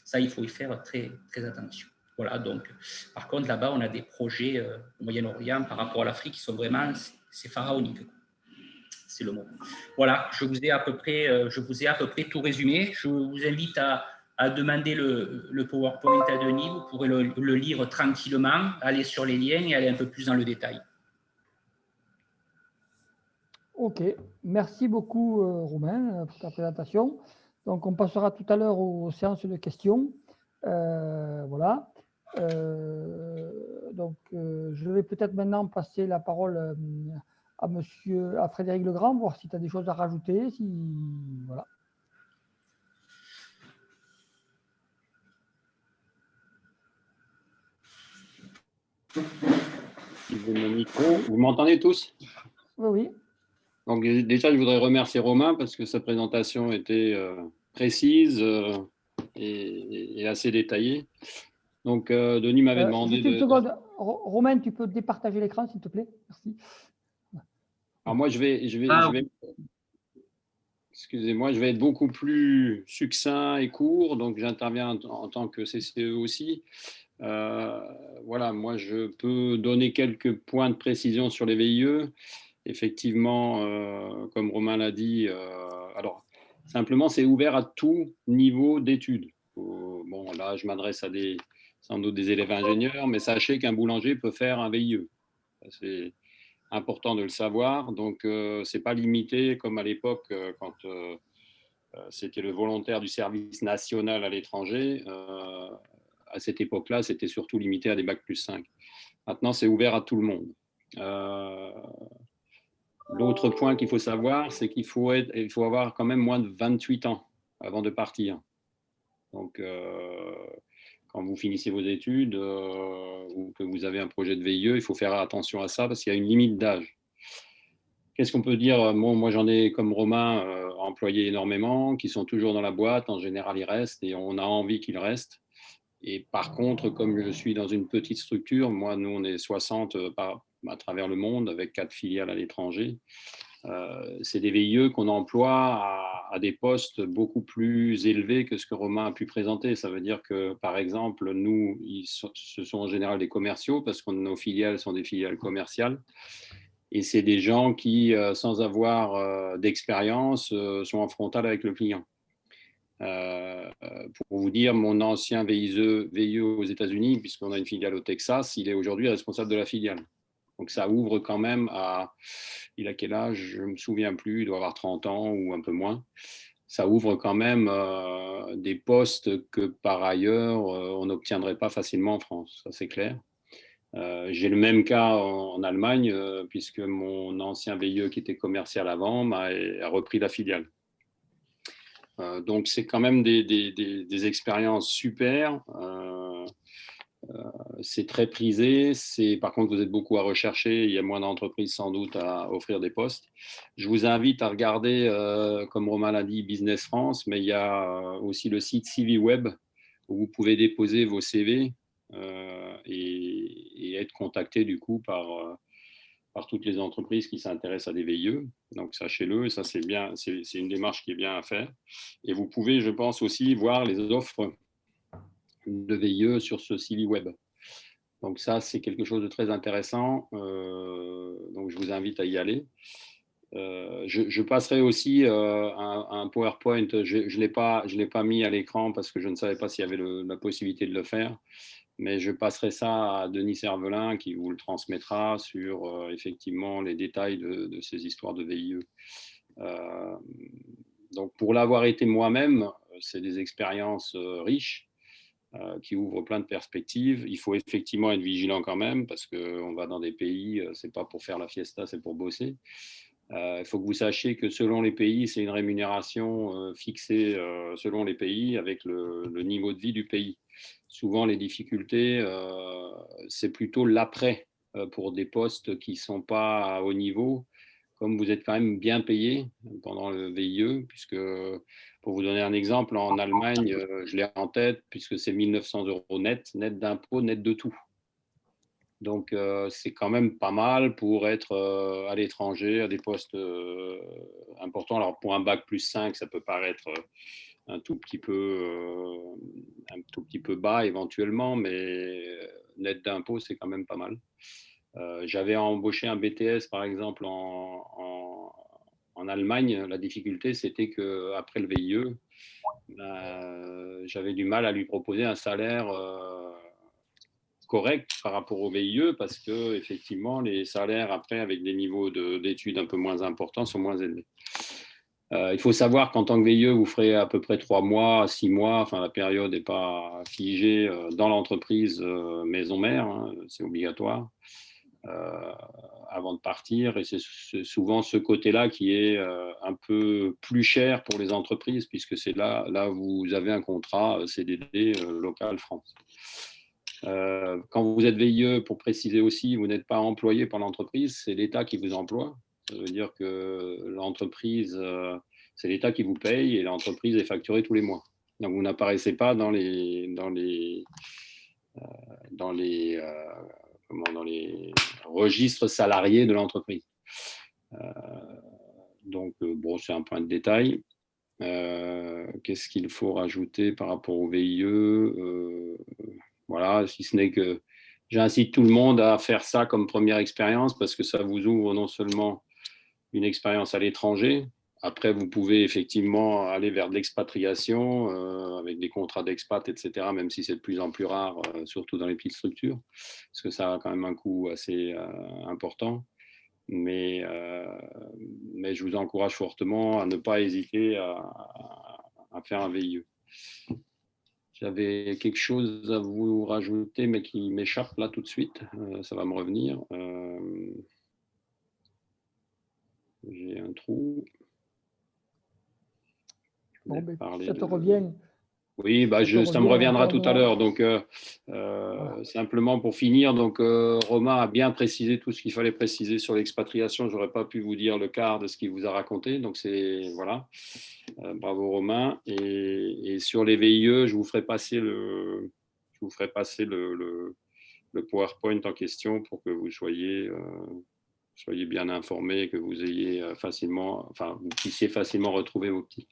Ça, il faut y faire très, très attention. Voilà, donc, par contre, là-bas, on a des projets au Moyen-Orient par rapport à l'Afrique qui sont vraiment, c'est pharaonique. C'est le mot. Voilà, je vous ai à peu près tout résumé. Je vous invite à demander le PowerPoint à Denis. Vous pourrez le lire tranquillement, aller sur les liens et aller un peu plus dans le détail. Ok, merci beaucoup Romain pour ta présentation. Donc, on passera tout à l'heure aux séances de questions. Voilà. Donc, je vais peut-être maintenant passer la parole à Frédéric Legrand, voir si tu as des choses à rajouter. Voilà. Mon micro. Vous m'entendez tous? Oui, oui. Donc, déjà, je voudrais remercier Romain parce que sa présentation était précise et assez détaillée. Donc, Denis m'avait demandé juste une seconde. Romain, tu peux départager l'écran, s'il te plaît? Merci. Alors, moi, je vais excusez-moi, je vais être beaucoup plus succinct et court. Donc, j'interviens en tant que CCE aussi. Voilà, moi, je peux donner quelques points de précision sur les VIE. Effectivement, comme Romain l'a dit, alors, simplement, c'est ouvert à tout niveau d'études. Bon, là, je m'adresse à sans doute des élèves ingénieurs, mais sachez qu'un boulanger peut faire un VIE. C'est important de le savoir. Donc, ce n'est pas limité comme à l'époque quand c'était le volontaire du service national à l'étranger. À cette époque-là, c'était surtout limité à des bac+5. Maintenant, c'est ouvert à tout le monde. L'autre point qu'il faut savoir, c'est qu'il faut avoir quand même moins de 28 ans avant de partir. Donc, quand vous finissez vos études ou que vous avez un projet de VIE, il faut faire attention à ça parce qu'il y a une limite d'âge. Qu'est-ce qu'on peut dire? Bon, moi, j'en ai, comme Romain, employé énormément, qui sont toujours dans la boîte. En général, ils restent et on a envie qu'ils restent. Et par contre, comme je suis dans une petite structure, moi, nous, on est 60 à travers le monde avec 4 filiales à l'étranger. C'est des VIE qu'on emploie à des postes beaucoup plus élevés que ce que Romain a pu présenter. Ça veut dire que, par exemple, nous, ce sont en général des commerciaux parce que nos filiales sont des filiales commerciales. Et c'est des gens qui, sans avoir d'expérience, sont en frontal avec le client. Pour vous dire, mon ancien VIE aux États-Unis, puisqu'on a une filiale au Texas, il est aujourd'hui responsable de la filiale. Donc ça ouvre quand même à, il a quel âge? Je ne me souviens plus, il doit avoir 30 ans ou un peu moins. Ça ouvre quand même des postes que par ailleurs on n'obtiendrait pas facilement en France, ça c'est clair. J'ai le même cas en Allemagne, puisque mon ancien VIE qui était commercial avant a repris la filiale. Donc c'est quand même des expériences super. C'est très prisé. Par contre, vous êtes beaucoup à rechercher. Il y a moins d'entreprises sans doute à offrir des postes. Je vous invite à regarder, comme Romain l'a dit, Business France, mais il y a aussi le site CiviWeb où vous pouvez déposer vos CV et être contacté du coup par toutes les entreprises qui s'intéressent à des VIE. Donc, sachez-le, ça c'est bien, c'est une démarche qui est bien à faire. Et vous pouvez, je pense, aussi voir les offres de VIE sur ce CiviWeb. Donc ça, c'est quelque chose de très intéressant. Donc, je vous invite à y aller. Je passerai aussi un PowerPoint. Je ne l'ai pas mis à l'écran parce que je ne savais pas s'il y avait la possibilité de le faire. Mais je passerai ça à Denis Servelin qui vous le transmettra sur effectivement les détails de ces histoires de VIE. Donc, pour l'avoir été moi-même, c'est des expériences riches qui ouvrent plein de perspectives. Il faut effectivement être vigilant quand même parce qu'on va dans des pays, ce n'est pas pour faire la fiesta, c'est pour bosser. Il faut que vous sachiez que selon les pays, c'est une rémunération fixée selon les pays avec le niveau de vie du pays. Souvent, les difficultés, c'est plutôt l'après pour des postes qui ne sont pas à haut niveau. Comme vous êtes quand même bien payé pendant le VIE, puisque, pour vous donner un exemple, en Allemagne, je l'ai en tête, puisque c'est 1 900 € net d'impôts, net de tout. Donc, c'est quand même pas mal pour être à l'étranger, à des postes importants. Alors, pour un bac plus 5, ça peut paraître un tout petit peu bas éventuellement, mais net d'impôts, c'est quand même pas mal. J'avais embauché un BTS, par exemple, en Allemagne. La difficulté, c'était qu'après le VIE, j'avais du mal à lui proposer un salaire correct par rapport au VIE parce que effectivement les salaires après avec des niveaux d'études un peu moins importants sont moins élevés. Il faut savoir qu'en tant que VIE, vous ferez à peu près 3 mois, 6 mois, enfin la période n'est pas figée dans l'entreprise maison mère, hein, c'est obligatoire avant de partir et c'est souvent ce côté-là qui est un peu plus cher pour les entreprises puisque c'est là où vous avez un contrat CDD local France. Quand vous êtes VIE, pour préciser aussi, vous n'êtes pas employé par l'entreprise, c'est l'État qui vous emploie. Ça veut dire que l'entreprise, c'est l'État qui vous paye et l'entreprise est facturée tous les mois. Donc vous n'apparaissez pas dans les registres salariés de l'entreprise. Donc bon, c'est un point de détail. Qu'est-ce qu'il faut rajouter par rapport au VIE? Voilà, si ce n'est que j'incite tout le monde à faire ça comme première expérience parce que ça vous ouvre non seulement une expérience à l'étranger, après vous pouvez effectivement aller vers de l'expatriation avec des contrats d'expat, etc., même si c'est de plus en plus rare, surtout dans les petites structures, parce que ça a quand même un coût assez important. Mais je vous encourage fortement à ne pas hésiter à faire un VIE. J'avais quelque chose à vous rajouter, mais qui m'échappe là tout de suite. Ça va me revenir. J'ai un trou. Bon, ben, ça te revient. Oui, bah, ça me reviendra tout à l'heure. Donc, Voilà. simplement pour finir, donc, Romain a bien précisé tout ce qu'il fallait préciser sur l'expatriation. Je n'aurais pas pu vous dire le quart de ce qu'il vous a raconté. Donc, c'est voilà. Bravo Romain. Et sur les VIE, je vous ferai passer le PowerPoint en question pour que vous soyez bien informés et que vous ayez vous puissiez facilement retrouver vos petits.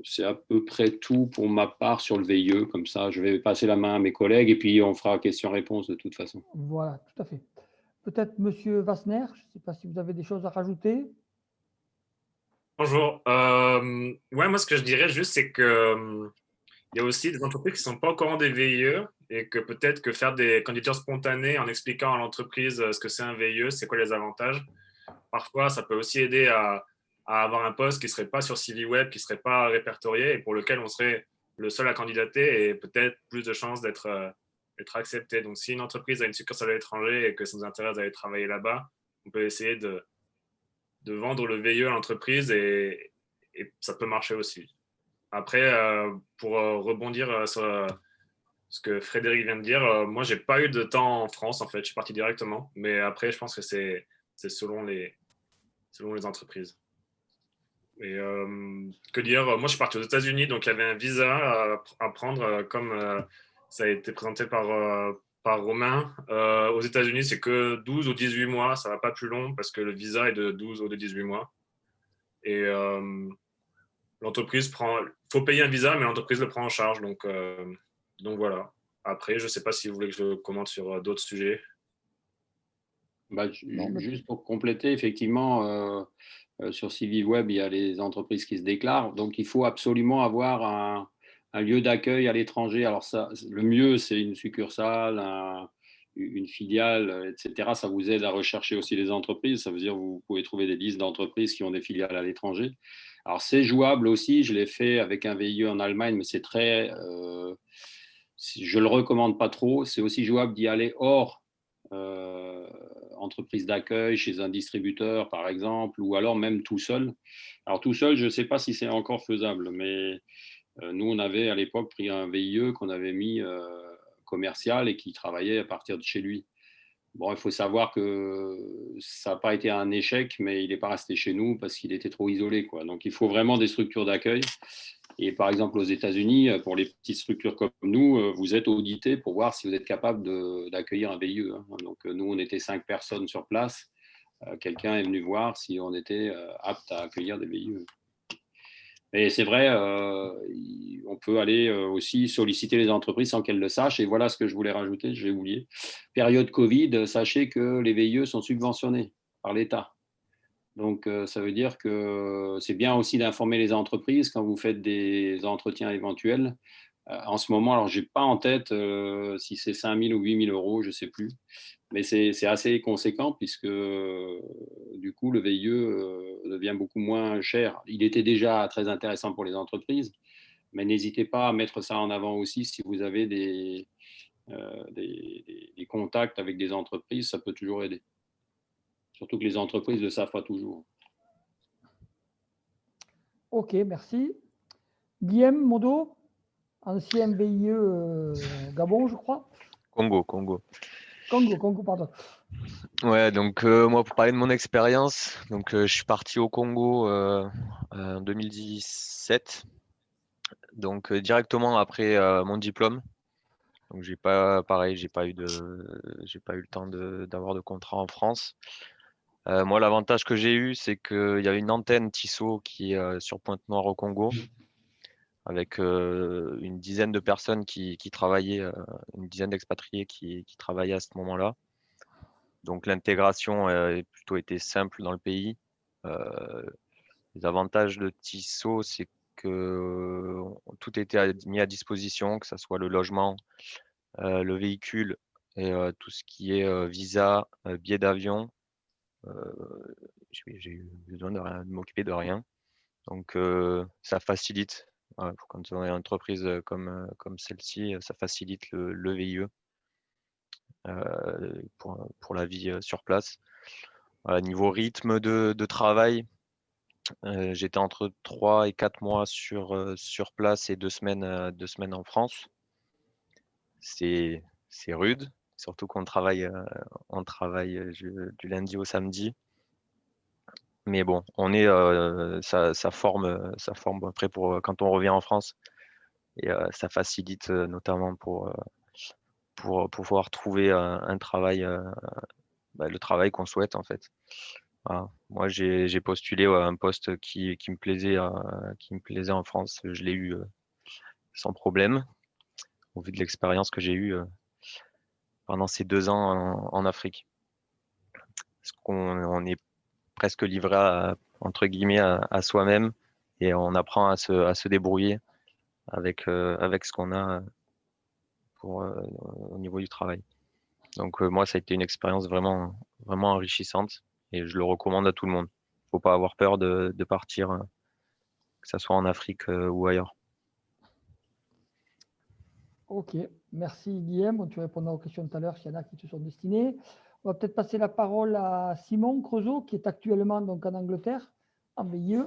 C'est à peu près tout pour ma part sur le VIE. Comme ça, je vais passer la main à mes collègues et puis on fera question-réponse de toute façon. Voilà, tout à fait. Peut-être Monsieur Wassner, je ne sais pas si vous avez des choses à rajouter. Bonjour. Ouais, moi, ce que je dirais juste, c'est que il y a aussi des entreprises qui ne sont pas au courant des VIE et que peut-être que faire des candidatures spontanées en expliquant à l'entreprise ce que c'est un VIE, c'est quoi les avantages. Parfois, ça peut aussi aider à avoir un poste qui ne serait pas sur CiviWeb, qui ne serait pas répertorié et pour lequel on serait le seul à candidater et peut-être plus de chances d'être accepté. Donc, si une entreprise a une succursale à l'étranger et que ça nous intéresse d'aller travailler là-bas, on peut essayer de vendre le VIE à l'entreprise et ça peut marcher aussi. Après, pour rebondir sur ce que Frédéric vient de dire, moi, j'ai pas eu de temps en France, en fait. Je suis parti directement. Mais après, je pense que c'est selon les entreprises. Et que dire, moi, je suis parti aux États-Unis, donc il y avait un visa à prendre, comme ça a été présenté par Romain. Aux États-Unis, c'est que 12 ou 18 mois, ça va pas plus long parce que le visa est de 12 ou de 18 mois. Et l'entreprise faut payer un visa, mais l'entreprise le prend en charge. Donc voilà. Après, je ne sais pas si vous voulez que je commente sur d'autres sujets. Bah, juste pour compléter, effectivement, sur CiviWeb, il y a les entreprises qui se déclarent. Donc, il faut absolument avoir un lieu d'accueil à l'étranger. Alors, ça, le mieux, c'est une succursale, une filiale, etc. Ça vous aide à rechercher aussi les entreprises. Ça veut dire que vous pouvez trouver des listes d'entreprises qui ont des filiales à l'étranger. Alors, c'est jouable aussi. Je l'ai fait avec un VIE en Allemagne, mais c'est très… je ne le recommande pas trop. C'est aussi jouable d'y aller hors entreprise d'accueil, chez un distributeur par exemple, ou alors même tout seul. Alors tout seul, je ne sais pas si c'est encore faisable, mais nous, on avait à l'époque pris un VIE qu'on avait mis commercial et qui travaillait à partir de chez lui. Bon, il faut savoir que ça n'a pas été un échec, mais il n'est pas resté chez nous parce qu'il était trop isolé, quoi. Donc, il faut vraiment des structures d'accueil. Et par exemple, aux États-Unis, pour les petites structures comme nous, vous êtes audité pour voir si vous êtes capable d'accueillir un VIE. Hein. Donc, nous, on était 5 personnes sur place. Quelqu'un est venu voir si on était apte à accueillir des VIE. Et c'est vrai, on peut aller aussi solliciter les entreprises sans qu'elles le sachent. Et voilà ce que je voulais rajouter, j'ai oublié. Période Covid, sachez que les VIE sont subventionnés par l'État. Donc, ça veut dire que c'est bien aussi d'informer les entreprises quand vous faites des entretiens éventuels. En ce moment, alors je n'ai pas en tête si c'est 5 000 ou 8 000 euros, je ne sais plus. Mais c'est assez conséquent puisque du coup, le VIE devient beaucoup moins cher. Il était déjà très intéressant pour les entreprises, mais n'hésitez pas à mettre ça en avant aussi si vous avez des contacts avec des entreprises, ça peut toujours aider. Surtout que les entreprises ne le savent pas toujours. Ok, merci. Guillaume Modo, ancien VIE Gabon, je crois. Congo, pardon. Ouais, donc moi, pour parler de mon expérience, donc je suis parti au Congo en 2017, donc directement après mon diplôme. Donc j'ai pas eu le temps d'avoir de contrat en France. Moi, l'avantage que j'ai eu, c'est qu'il y avait une antenne Tissot qui est sur Pointe-Noire au Congo, avec une dizaine de personnes qui travaillaient, une dizaine d'expatriés qui travaillaient à ce moment-là. Donc l'intégration a plutôt été simple dans le pays. Les avantages de Tissot, c'est que tout était mis à disposition, que ce soit le logement, le véhicule et tout ce qui est visa, billet d'avion. J'ai eu besoin de m'occuper de rien. Donc ça facilite Voilà, quand on est une entreprise comme celle-ci, ça facilite le VIE pour la vie sur place. Voilà, niveau rythme de travail, j'étais entre 3 et 4 mois sur place et 2 semaines en France. C'est rude, surtout qu'on travaille, du lundi au samedi. Mais bon, ça forme après pour quand on revient en France et ça facilite notamment pour pouvoir trouver un travail, le travail qu'on souhaite en fait. Voilà. Moi, j'ai postulé à un poste qui me plaisait en France. Je l'ai eu sans problème, au vu de l'expérience que j'ai eue pendant ces 2 ans en Afrique. Parce qu'on est presque livré entre guillemets à soi-même et on apprend à se débrouiller avec ce qu'on a au niveau du travail. Donc moi, ça a été une expérience vraiment, vraiment enrichissante et je le recommande à tout le monde. Il ne faut pas avoir peur de partir, que ce soit en Afrique ou ailleurs. Ok, merci Guillaume. Tu répondras aux questions tout à l'heure s'il y en a qui te sont destinées. On va peut-être passer la parole à Simon Creusot, qui est actuellement donc en Angleterre, en VIE.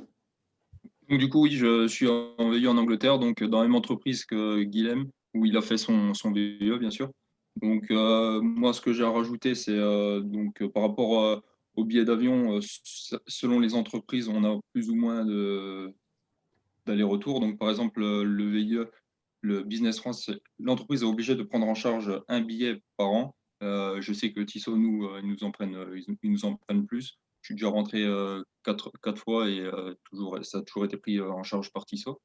Donc, du coup, oui, je suis en VIE en Angleterre, donc dans la même entreprise que Guilhem, où il a fait son VIE, bien sûr. Donc, moi, ce que j'ai à rajouter, c'est par rapport aux billets d'avion, selon les entreprises, on a plus ou moins d'aller-retour. Donc, par exemple, le VIE, le Business France, l'entreprise est obligée de prendre en charge un billet par an. Je sais que Tissot, nous, ils nous en prennent plus. Je suis déjà rentré 4 fois et ça a toujours été pris en charge par Tissot.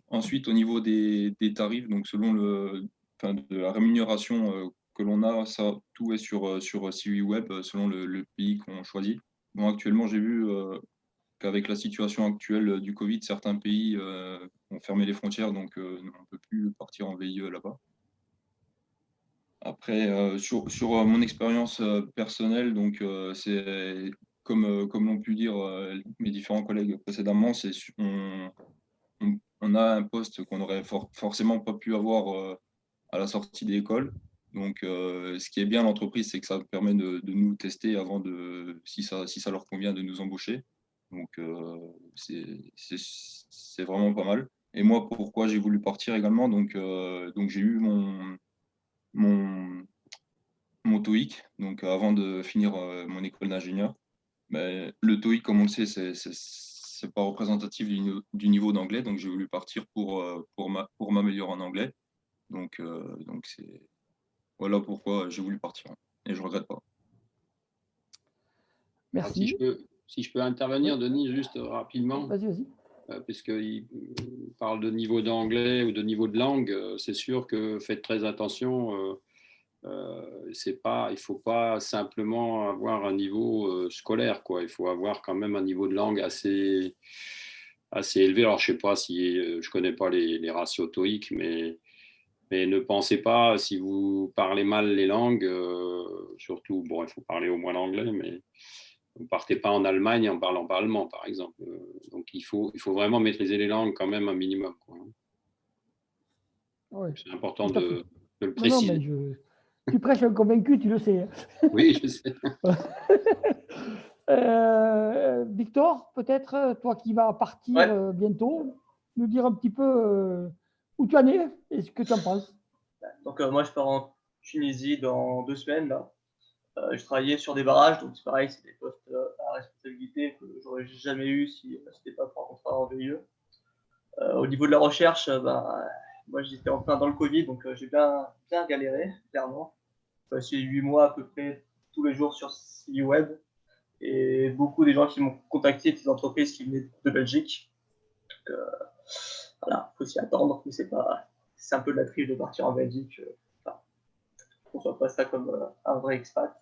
Ensuite, au niveau des tarifs, donc de la rémunération que l'on a, ça, tout est sur CUI Web selon le pays qu'on choisit. Bon, actuellement, j'ai vu qu'avec la situation actuelle du Covid, certains pays ont fermé les frontières, donc on ne peut plus partir en VIE là-bas. Après, sur mon expérience personnelle, donc c'est comme l'ont pu dire mes différents collègues précédemment, on a un poste qu'on n'aurait forcément pas pu avoir à la sortie de l'école. Donc, ce qui est bien à l'entreprise, c'est que ça permet de nous tester avant si ça leur convient, de nous embaucher. Donc, c'est vraiment pas mal. Et moi, pourquoi j'ai voulu partir également? Donc j'ai eu mon TOEIC, donc avant de finir mon école d'ingénieur. Mais le TOEIC, comme on le sait, c'est pas représentatif du niveau d'anglais, donc j'ai voulu partir pour m'améliorer en anglais. Donc voilà pourquoi j'ai voulu partir. Et je regrette pas. Merci. Si je peux intervenir, Denis, juste rapidement. Vas-y. Puisqu'il parle de niveau d'anglais ou de niveau de langue, c'est sûr que faites très attention. Il ne faut pas simplement avoir un niveau scolaire, quoi. Il faut avoir quand même un niveau de langue assez élevé. Alors, je ne sais pas si je connais pas les ratios TOEIC, mais ne pensez pas, si vous parlez mal les langues, surtout, bon, il faut parler au moins l'anglais, mais ne partez pas en Allemagne en parlant pas allemand, par exemple. Donc, il faut vraiment maîtriser les langues quand même un minimum, quoi. Ouais, c'est important de le non, préciser. mais tu prêches un convaincu, tu le sais. Oui, je sais. Victor, peut-être, toi qui vas partir bientôt, nous dire un petit peu où tu en es et ce que tu en penses. Donc moi, je pars en Tunisie dans 2 semaines. Là. Je travaillais sur des barrages, donc c'est pareil, c'est des postes à responsabilité que j'aurais jamais eu si c'était pas pour un contrat en VIE. Au niveau de la recherche, moi j'étais en plein dans le Covid, donc j'ai bien galéré, clairement. J'ai passé 8 mois à peu près tous les jours sur CI Web et beaucoup des gens qui m'ont contacté, des entreprises qui venaient de Belgique. Donc voilà, il faut s'y attendre, mais c'est un peu de la triche de partir en Belgique. On ne voit pas ça comme un vrai expat.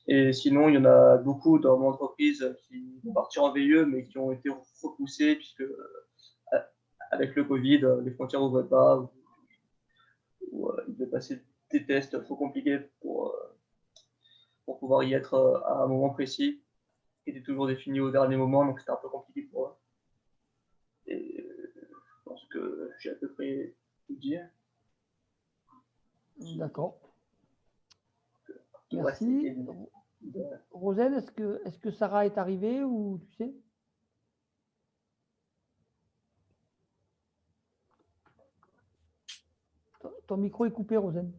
Et sinon, il y en a beaucoup dans mon entreprise qui vont partir en VIE, mais qui ont été repoussés puisque avec le Covid, les frontières n'ouvraient pas, ou ils devaient passer des tests trop compliqués pour pouvoir y être à un moment précis, qui était toujours défini au dernier moment, donc c'était un peu compliqué pour eux. j'ai à peu près tout dit. D'accord. Ouais, Merci. c'était Rosane, est-ce que Sarah est arrivée ou tu sais? Ton micro est coupé, Rosane.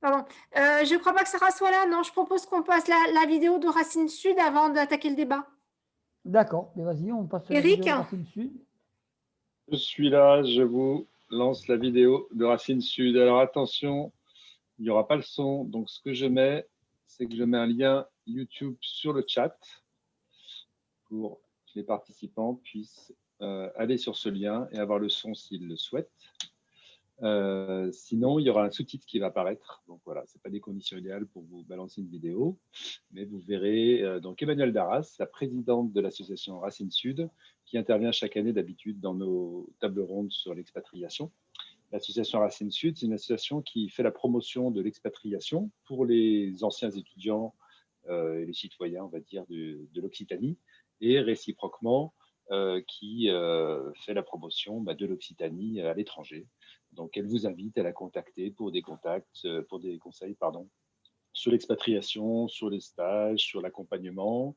Pardon. Je ne crois pas que Sarah soit là. Non, je propose qu'on passe la vidéo de Racine Sud avant d'attaquer le débat. D'accord, mais vas-y, on passe la Eric? vidéo de Racine Sud. Je suis là, je vous lance la vidéo de Racine Sud. Alors attention, il n'y aura pas le son. Donc ce que je mets, c'est que je mets un lien YouTube sur le chat pour que les participants puissent aller sur ce lien et avoir le son s'ils le souhaitent. Sinon, il y aura un sous-titre qui va apparaître. Donc voilà, ce n'est pas des conditions idéales pour vous balancer une vidéo, mais vous verrez donc Emmanuelle Darras, la présidente de l'association Racine Sud, qui intervient chaque année d'habitude dans nos tables rondes sur l'expatriation. L'association Racine Sud, c'est une association qui fait la promotion de l'expatriation pour les anciens étudiants et les citoyens, on va dire, de l'Occitanie, et réciproquement, qui fait la promotion de l'Occitanie à l'étranger. Donc, elle vous invite à la contacter pour des conseils, sur l'expatriation, sur les stages, sur l'accompagnement,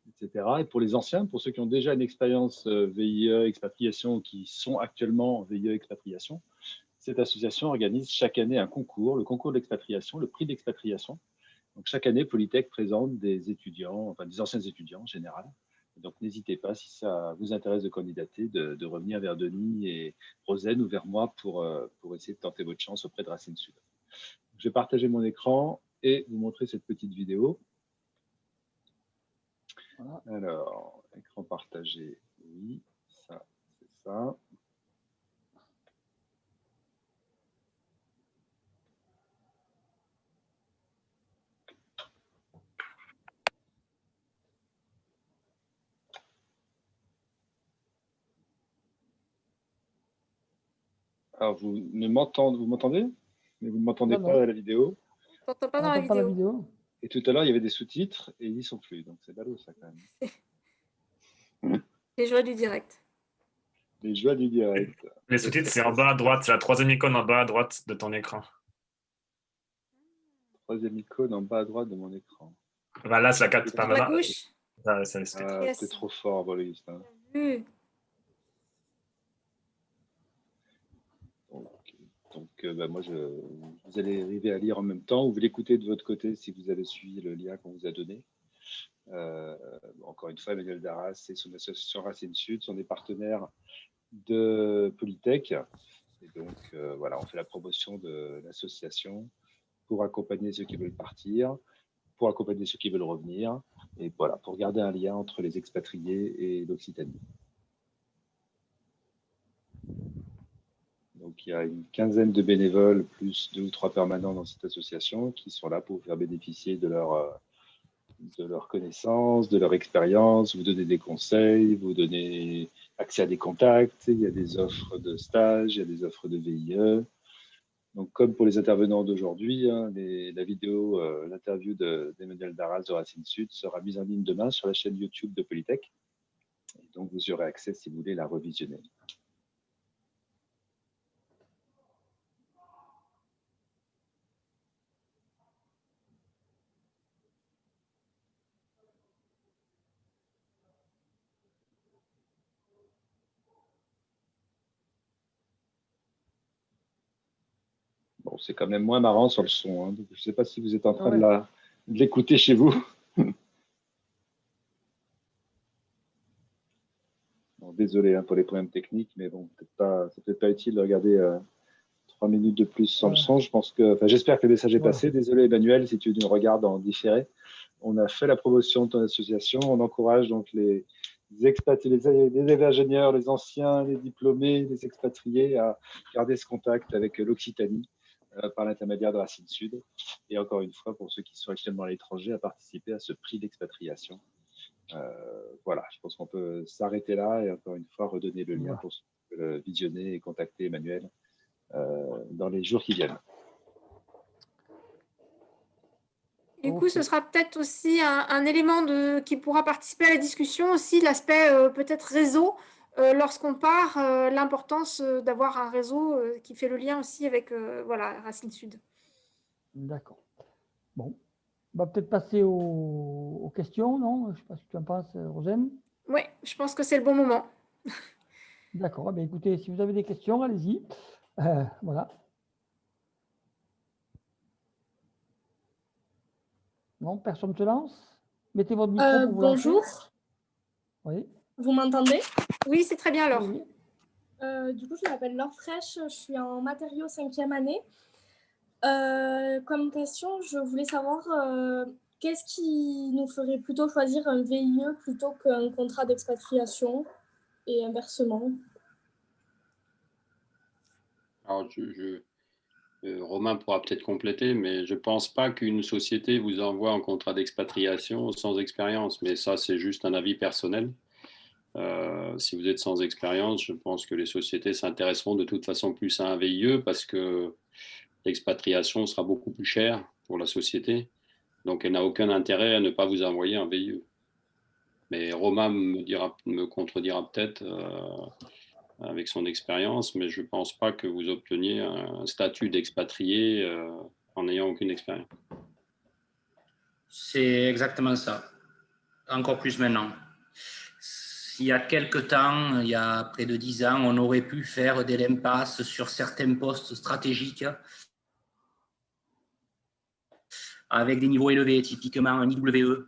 etc. Et pour les anciens, pour ceux qui ont déjà une expérience VIE expatriation, qui sont actuellement en VIE expatriation, cette association organise chaque année un concours, le concours d'expatriation, le prix d'expatriation. Donc, chaque année, Polytech présente des étudiants, enfin des anciens étudiants en général. Donc, n'hésitez pas, si ça vous intéresse de candidater, de revenir vers Denis et Rosane ou vers moi pour essayer de tenter votre chance auprès de Racine Sud. Je vais partager mon écran et vous montrer cette petite vidéo. Voilà. Alors, écran partagé, oui, ça, c'est ça. Alors, vous m'entendez? Mais vous ne m'entendez pas à la vidéo. On n'entend pas dans la vidéo. Et tout à l'heure, il y avait des sous-titres et ils n'y sont plus. Donc, c'est ballot, ça, quand même. Les joies du direct. Les joies du direct. Les sous-titres, c'est en bas à droite. C'est la troisième icône en bas à droite de ton écran. Troisième icône en bas à droite de mon écran. Bah, là, c'est la 4. À la gauche. C'est trop fort, Boris. Hein. Donc, moi, vous allez arriver à lire en même temps ou vous l'écoutez de votre côté si vous avez suivi le lien qu'on vous a donné. Encore une fois, Emmanuelle Darras et son association Racine Sud sont des partenaires de Polytech. Et donc, voilà, on fait la promotion de l'association pour accompagner ceux qui veulent partir, pour accompagner ceux qui veulent revenir, et voilà, pour garder un lien entre les expatriés et l'Occitanie. Donc, il y a une quinzaine de bénévoles, plus 2 ou 3 permanents dans cette association qui sont là pour vous faire bénéficier de leurs connaissances, de leur expérience, vous donner des conseils, vous donner accès à des contacts. Il y a des offres de stage, il y a des offres de VIE. Donc, comme pour les intervenants d'aujourd'hui, hein, la vidéo, l'interview d'Emmanuelle Darras de Racine Sud sera mise en ligne demain sur la chaîne YouTube de Polytech. Et donc, vous y aurez accès si vous voulez la revisionner. Bon, c'est quand même moins marrant sur le son. Hein. Je ne sais pas si vous êtes en train de l'écouter chez vous. Bon, désolé hein, pour les problèmes techniques, mais bon, c'est peut-être pas utile de regarder 3 minutes de plus sans le son. J'espère que le message est passé. Désolé Emmanuel, si tu nous regardes en différé. On a fait la promotion de ton association. On encourage donc les expatriés, les ingénieurs, les anciens, les diplômés, les expatriés à garder ce contact avec l'Occitanie par l'intermédiaire de Racine Sud. Et encore une fois, pour ceux qui sont actuellement à l'étranger, à participer à ce prix d'expatriation. Voilà, je pense qu'on peut s'arrêter là et encore une fois redonner le lien pour ceux qui veulent visionner et contacter Emmanuel dans les jours qui viennent. Du coup, ce sera peut-être aussi un élément qui pourra participer à la discussion, aussi l'aspect peut-être réseau. lorsqu'on part, l'importance d'avoir un réseau qui fait le lien aussi avec voilà, Racine Sud. D'accord. Bon, on va peut-être passer aux questions, non? Je ne sais pas ce que tu en penses, Rosane. Oui, je pense que c'est le bon moment. D'accord. Eh bien, écoutez, si vous avez des questions, allez-y. Voilà. Non, personne ne se lance? Mettez votre micro pour vous lancer. Bonjour, Oui, vous m'entendez? Oui, c'est très bien, Laure. oui. Du coup, je m'appelle Laure Fraîche, je suis en matériaux 5e année. Comme question, je voulais savoir qu'est-ce qui nous ferait plutôt choisir un VIE plutôt qu'un contrat d'expatriation et inversement? Alors, Romain pourra peut-être compléter, mais je ne pense pas qu'une société vous envoie en contrat d'expatriation sans expérience. Mais ça, c'est juste un avis personnel. Si vous êtes sans expérience, je pense que les sociétés s'intéresseront de toute façon plus à un VIE parce que l'expatriation sera beaucoup plus chère pour la société. Donc, elle n'a aucun intérêt à ne pas vous envoyer un VIE. Mais Romain me contredira peut-être avec son expérience, mais je ne pense pas que vous obteniez un statut d'expatrié en n'ayant aucune expérience. C'est exactement ça. Encore plus maintenant. Il y a quelques temps, il y a près de 10 ans, on aurait pu faire des impasses sur certains postes stratégiques avec des niveaux élevés, typiquement un IWE.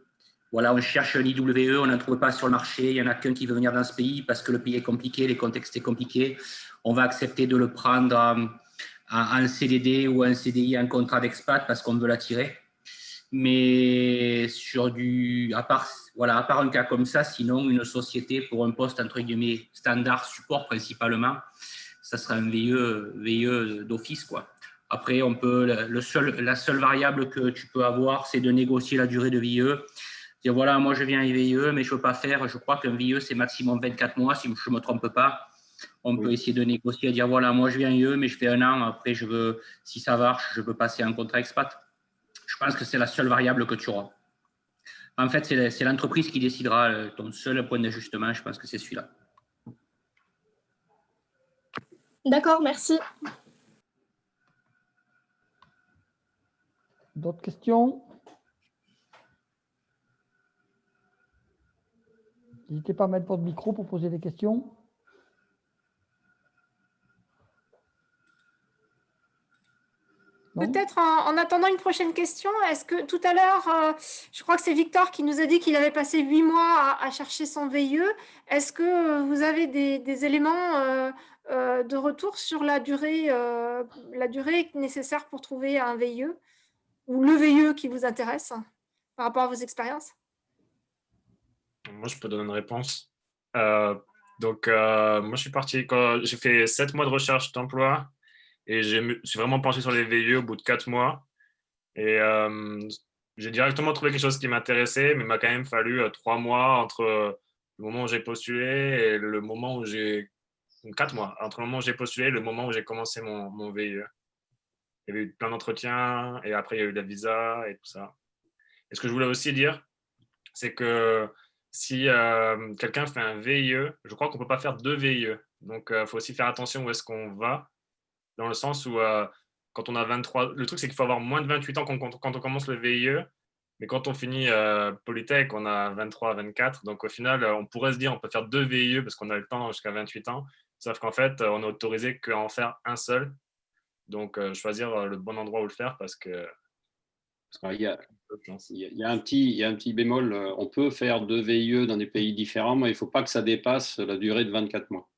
Voilà, on cherche un IWE, on n'en trouve pas sur le marché, il n'y en a qu'un qui veut venir dans ce pays parce que le pays est compliqué, les contextes sont compliqués. On va accepter de le prendre en CDD ou en CDI, en contrat d'expat parce qu'on veut l'attirer. Mais à part un cas comme ça, sinon une société pour un poste entre guillemets standard support principalement, ça sera un VIE d'office quoi. Après, la seule variable que tu peux avoir, c'est de négocier la durée de VIE. Dire voilà, moi je viens à VIE, mais je ne veux pas faire. Je crois qu'un VIE c'est maximum 24 mois, si je ne me trompe pas. On peut essayer de négocier, dire voilà, moi je viens à VIE, mais je fais un an. Après, si ça marche, je peux passer en contrat expat. Je pense que c'est la seule variable que tu auras. En fait, c'est l'entreprise qui décidera ton seul point d'ajustement. Je pense que c'est celui-là. D'accord, merci. D'autres questions? N'hésitez pas à mettre votre micro pour poser des questions. Peut-être en attendant une prochaine question, est-ce que tout à l'heure, je crois que c'est Victor qui nous a dit qu'il avait passé 8 mois à chercher son VIE. Est-ce que vous avez des éléments de retour sur la durée nécessaire pour trouver un VIE ou le VIE qui vous intéresse par rapport à vos expériences? Moi, je peux donner une réponse. Moi, je suis parti quand j'ai fait 7 mois de recherche d'emploi et je suis vraiment penché sur les VIE au bout de 4 mois. Et j'ai directement trouvé quelque chose qui m'intéressait, mais il m'a quand même fallu 3 mois entre le moment où j'ai postulé et le moment où 4 mois, entre le moment où j'ai postulé et le moment où j'ai commencé mon VIE. Il y avait eu plein d'entretiens et après, il y a eu la visa et tout ça. Et ce que je voulais aussi dire, c'est que si quelqu'un fait un VIE, je crois qu'on ne peut pas faire 2 VIE. Donc, il faut aussi faire attention où est-ce qu'on va, dans le sens où quand on a 23, le truc c'est qu'il faut avoir moins de 28 ans quand on commence le VIE, mais quand on finit Polytech, on a 23, 24. Donc, au final, on pourrait se dire on peut faire 2 VIE parce qu'on a le temps jusqu'à 28 ans. Sauf qu'en fait, on n'est autorisé qu'à en faire un seul. Donc, choisir le bon endroit où le faire parce que… Il y a un petit bémol. On peut faire 2 VIE dans des pays différents, mais il ne faut pas que ça dépasse la durée de 24 mois.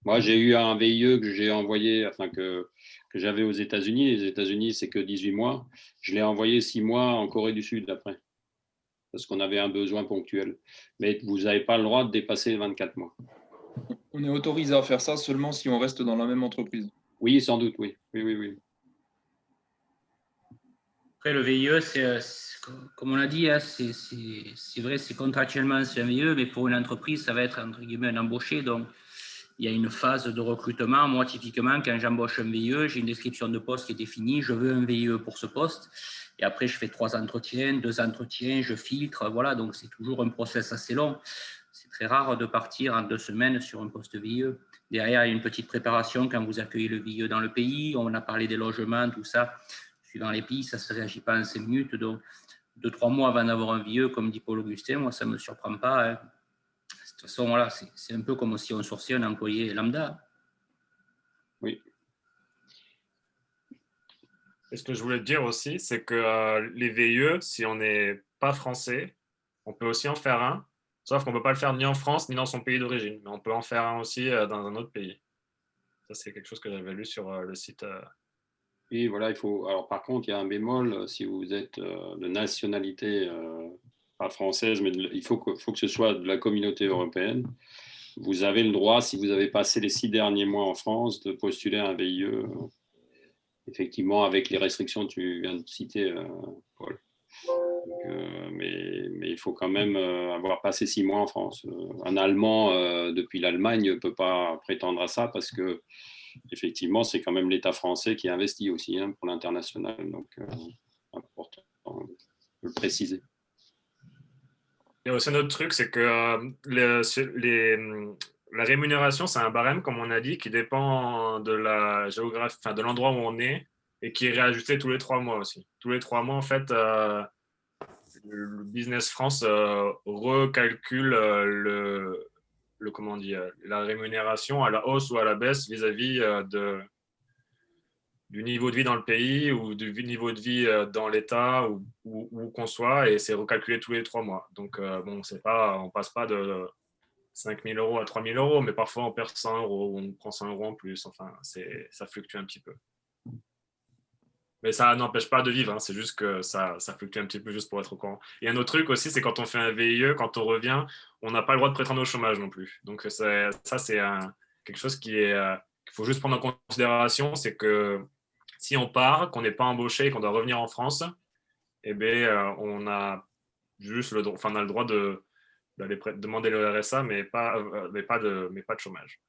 Moi, j'ai eu un VIE que j'ai envoyé, que j'avais aux États-Unis. Les États-Unis, c'est que 18 mois. Je l'ai envoyé 6 mois en Corée du Sud après, parce qu'on avait un besoin ponctuel. Mais vous n'avez pas le droit de dépasser 24 mois. On est autorisé à faire ça seulement si on reste dans la même entreprise. Oui, sans doute, oui. Oui. Après, le VIE, comme on l'a dit, c'est vrai, c'est contractuellement, c'est un VIE, mais pour une entreprise, ça va être entre guillemets un embauché. Donc, il y a une phase de recrutement. Moi, typiquement, quand j'embauche un VIE, j'ai une description de poste qui est définie. Je veux un VIE pour ce poste. Et après, je fais 3 entretiens, 2 entretiens, je filtre. Voilà, donc c'est toujours un process assez long. C'est très rare de partir en 2 semaines sur un poste VIE. Derrière, il y a une petite préparation quand vous accueillez le VIE dans le pays. On a parlé des logements, tout ça. Suivant les pays, ça ne se réagit pas en 5 minutes. Donc, 2-3 mois avant d'avoir un VIE, comme dit Paul Augustin, moi, ça ne me surprend pas. Hein. De toute façon, voilà, c'est un peu comme si on sourçait un employé lambda. Oui. Et ce que je voulais te dire aussi, c'est que les VIE, si on n'est pas français, on peut aussi en faire un, sauf qu'on ne peut pas le faire ni en France ni dans son pays d'origine, mais on peut en faire un aussi dans un autre pays. Ça, c'est quelque chose que j'avais lu sur le site. Oui, voilà, il faut. Alors, par contre, il y a un bémol, si vous êtes de nationalité pas française, mais il faut que ce soit de la communauté européenne. Vous avez le droit, si vous avez passé les 6 derniers mois en France, de postuler à un VIE, effectivement, avec les restrictions que tu viens de citer, Paul. Donc, mais il faut quand même avoir passé 6 mois en France. Un Allemand, depuis l'Allemagne, ne peut pas prétendre à ça parce que effectivement, c'est quand même l'État français qui investit aussi pour l'international. Donc, important de le préciser. Il y a aussi un autre truc, c'est que la rémunération, c'est un barème, comme on a dit, qui dépend de la géographie, enfin, de l'endroit où on est et qui est réajusté tous les 3 mois aussi. Tous les 3 mois, en fait, le Business France recalcule comment on dit, la rémunération à la hausse ou à la baisse vis-à-vis du niveau de vie dans le pays ou du niveau de vie dans l'État où qu'on soit, et c'est recalculé tous les 3 mois. Donc, bon, on ne passe pas de 5 000 € à 3 000 €, mais parfois on perd 100 €, on prend 100 € en plus. Enfin, ça fluctue un petit peu. Mais ça n'empêche pas de vivre, hein. C'est juste que ça fluctue un petit peu juste pour être au courant. Et un autre truc aussi, c'est quand on fait un VIE, quand on revient, on n'a pas le droit de prétendre au chômage non plus. Donc ça, c'est quelque chose qu'il faut juste prendre en considération, c'est que si on part, qu'on n'est pas embauché et qu'on doit revenir en France, eh bien, on a juste on a le droit d'aller demander le RSA, mais pas de chômage.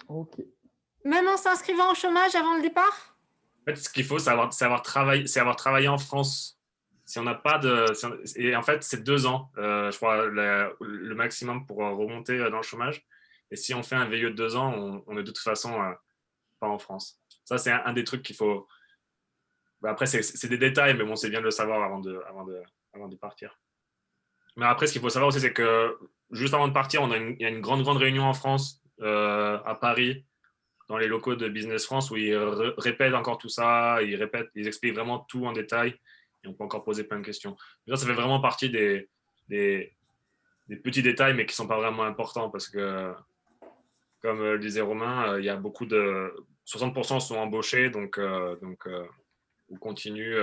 Ok. Même en s'inscrivant au chômage avant le départ? En fait, ce qu'il faut, c'est avoir travaillé en France. Si on n'a pas et en fait, c'est 2 ans, je crois, le maximum pour remonter dans le chômage. Et si on fait un VIE de 2 ans, on est de toute façon pas en France. Ça, c'est un des trucs qu'il faut. Après, c'est des détails, mais bon, c'est bien de le savoir avant de partir. Mais après, ce qu'il faut savoir aussi, c'est que juste avant de partir, il y a une grande réunion en France, à Paris, dans les locaux de Business France, où ils répètent encore tout ça, ils expliquent vraiment tout en détail, et on peut encore poser plein de questions. Déjà, ça fait vraiment partie des petits détails, mais qui ne sont pas vraiment importants, parce que, comme le disait Romain, il y a beaucoup 60% sont embauchés, donc on continue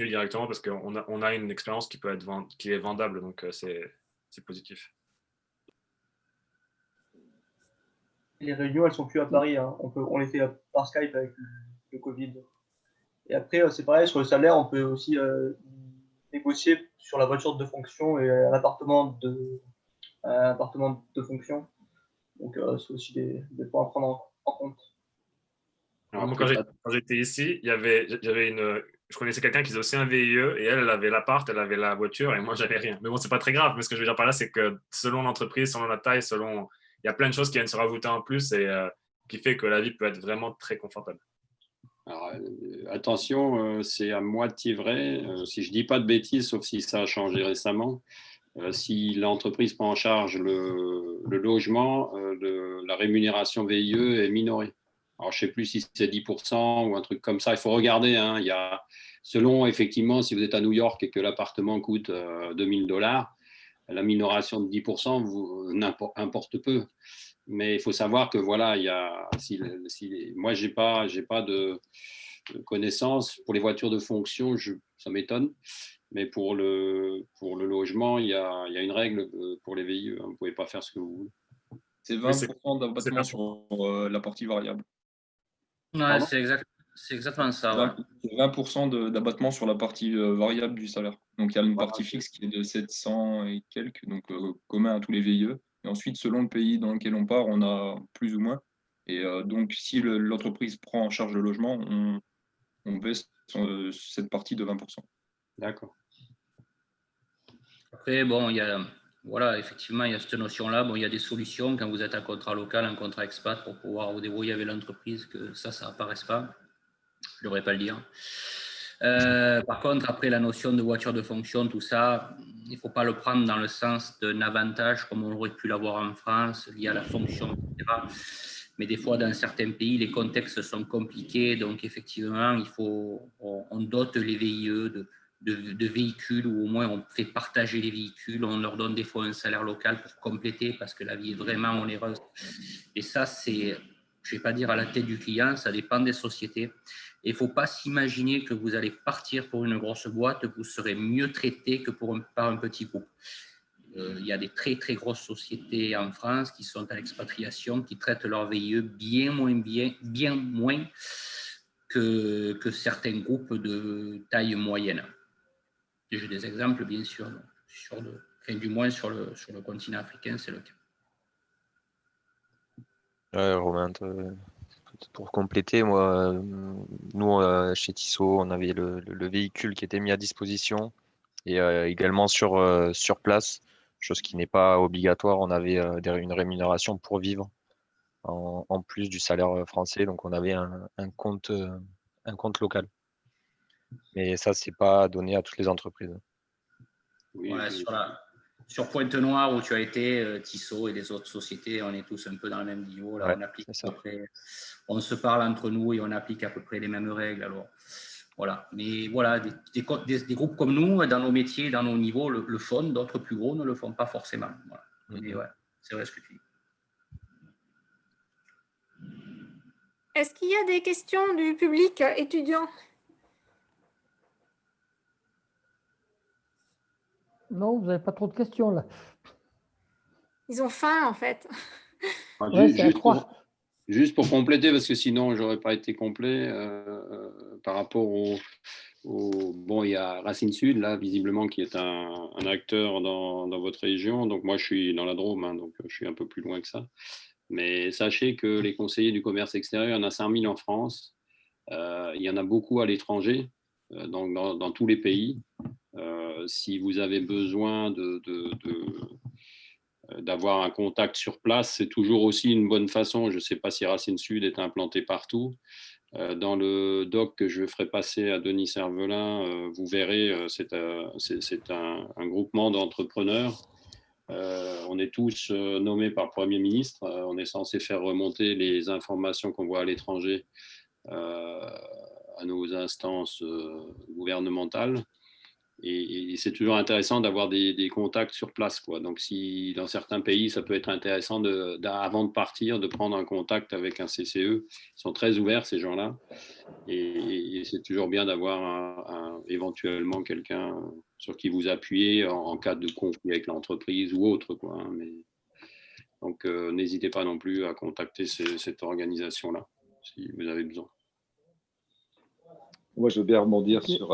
directement, parce qu'on a une expérience qui est vendable, donc c'est positif. Les réunions, elles sont plus à Paris, hein. On les fait par Skype avec le Covid. Et après, c'est pareil, sur le salaire, on peut aussi négocier sur la voiture de fonction et un appartement de fonction. Donc, c'est aussi des points à prendre en compte. Alors, moi, quand j'étais ici, je connaissais quelqu'un qui faisait aussi un VIE, et elle avait l'appart, elle avait la voiture, et moi, j'avais rien. Mais bon, c'est pas très grave. Mais ce que je veux dire par là, c'est que selon l'entreprise, selon la taille, il y a plein de choses qui viennent se rajouter en plus, et qui fait que la vie peut être vraiment très confortable. Alors, attention, c'est à moitié vrai. Si je ne dis pas de bêtises, sauf si ça a changé récemment, si l'entreprise prend en charge le logement, la rémunération VIE est minorée. Alors, je ne sais plus si c'est 10% ou un truc comme ça. Il faut regarder. Hein. Selon, effectivement, si vous êtes à New York et que l'appartement coûte 2 000 $, la minoration de 10% vous importe peu. Mais il faut savoir que voilà, moi, je n'ai pas de connaissances. Pour les voitures de fonction, ça m'étonne. Mais pour le logement, il y a une règle pour les VIE. Vous ne pouvez pas faire ce que vous voulez. C'est 20% d'abattement sur la partie variable. Ouais, c'est exactement ça. C'est 20% d'abattement sur la partie variable du salaire. Donc, il y a une partie fixe qui est de 700 et quelques, donc commun à tous les VIE. Et ensuite, selon le pays dans lequel on part, on a plus ou moins. Et donc, si l'entreprise prend en charge le logement, on baisse cette partie de 20%. D'accord. Après, bon, voilà, effectivement, il y a cette notion-là. Bon, il y a des solutions quand vous êtes un contrat local, un contrat expat, pour pouvoir vous débrouiller avec l'entreprise, que ça apparaisse pas. Je ne devrais pas le dire. Par contre, après, la notion de voiture de fonction, tout ça, il ne faut pas le prendre dans le sens d'un avantage comme on aurait pu l'avoir en France, lié à la fonction, etc. Mais des fois, dans certains pays, les contextes sont compliqués. Donc, effectivement, on dote les VIE de véhicules, ou au moins on fait partager les véhicules. On leur donne des fois un salaire local pour compléter, parce que la vie est vraiment onéreuse. Et ça, c'est, je ne vais pas dire à la tête du client, ça dépend des sociétés. Il ne faut pas s'imaginer que vous allez partir pour une grosse boîte, vous serez mieux traité que par un petit groupe. Il y a des très très grosses sociétés en France qui sont à l'expatriation, qui traitent leur VIE bien moins que certains groupes de taille moyenne. J'ai des exemples, bien sûr, du moins sur le continent africain, c'est le cas. Romain, pour compléter, moi, nous, chez Tissot, on avait le véhicule qui était mis à disposition et également sur place, chose qui n'est pas obligatoire. On avait une rémunération pour vivre en plus du salaire français, donc on avait un compte local. Mais ça, c'est pas donné à toutes les entreprises. Oui, voilà, sur Pointe-Noire, où tu as été, Tissot et les autres sociétés, on est tous un peu dans le même niveau. Là, ouais, on se parle entre nous et on applique à peu près les mêmes règles. Alors, voilà. Mais voilà, des groupes comme nous, dans nos métiers, dans nos niveaux, le font. D'autres plus gros ne le font pas forcément. Voilà. Mais ouais, c'est vrai ce que tu dis. Est-ce qu'il y a des questions du public étudiant? Non, vous n'avez pas trop de questions là. Ils ont faim en fait. Ouais, juste pour compléter, parce que sinon je n'aurais pas été complet, par rapport bon, il y a Racine Sud, là, visiblement, qui est un acteur dans votre région. Donc moi, je suis dans la Drôme, hein, donc je suis un peu plus loin que ça. Mais sachez que les conseillers du commerce extérieur, il y en a 5000 en France. Il y en a beaucoup à l'étranger, donc dans tous les pays. Si vous avez besoin d'avoir un contact sur place, c'est toujours aussi une bonne façon. Je ne sais pas si Racine Sud est implanté partout. Dans le doc que je ferai passer à Denis Servelin, vous verrez, c'est un groupement d'entrepreneurs. On est tous nommés par le Premier ministre. On est censé faire remonter les informations qu'on voit à l'étranger à nos instances gouvernementales. Et c'est toujours intéressant d'avoir des contacts sur place, quoi. Donc, si dans certains pays, ça peut être intéressant, avant de partir, de prendre un contact avec un CCE. Ils sont très ouverts, ces gens-là. Et c'est toujours bien d'avoir éventuellement quelqu'un sur qui vous appuyez en cas de conflit avec l'entreprise ou autre, quoi. Donc, n'hésitez pas non plus à contacter cette organisation-là, si vous avez besoin. Moi, je veux bien rebondir sur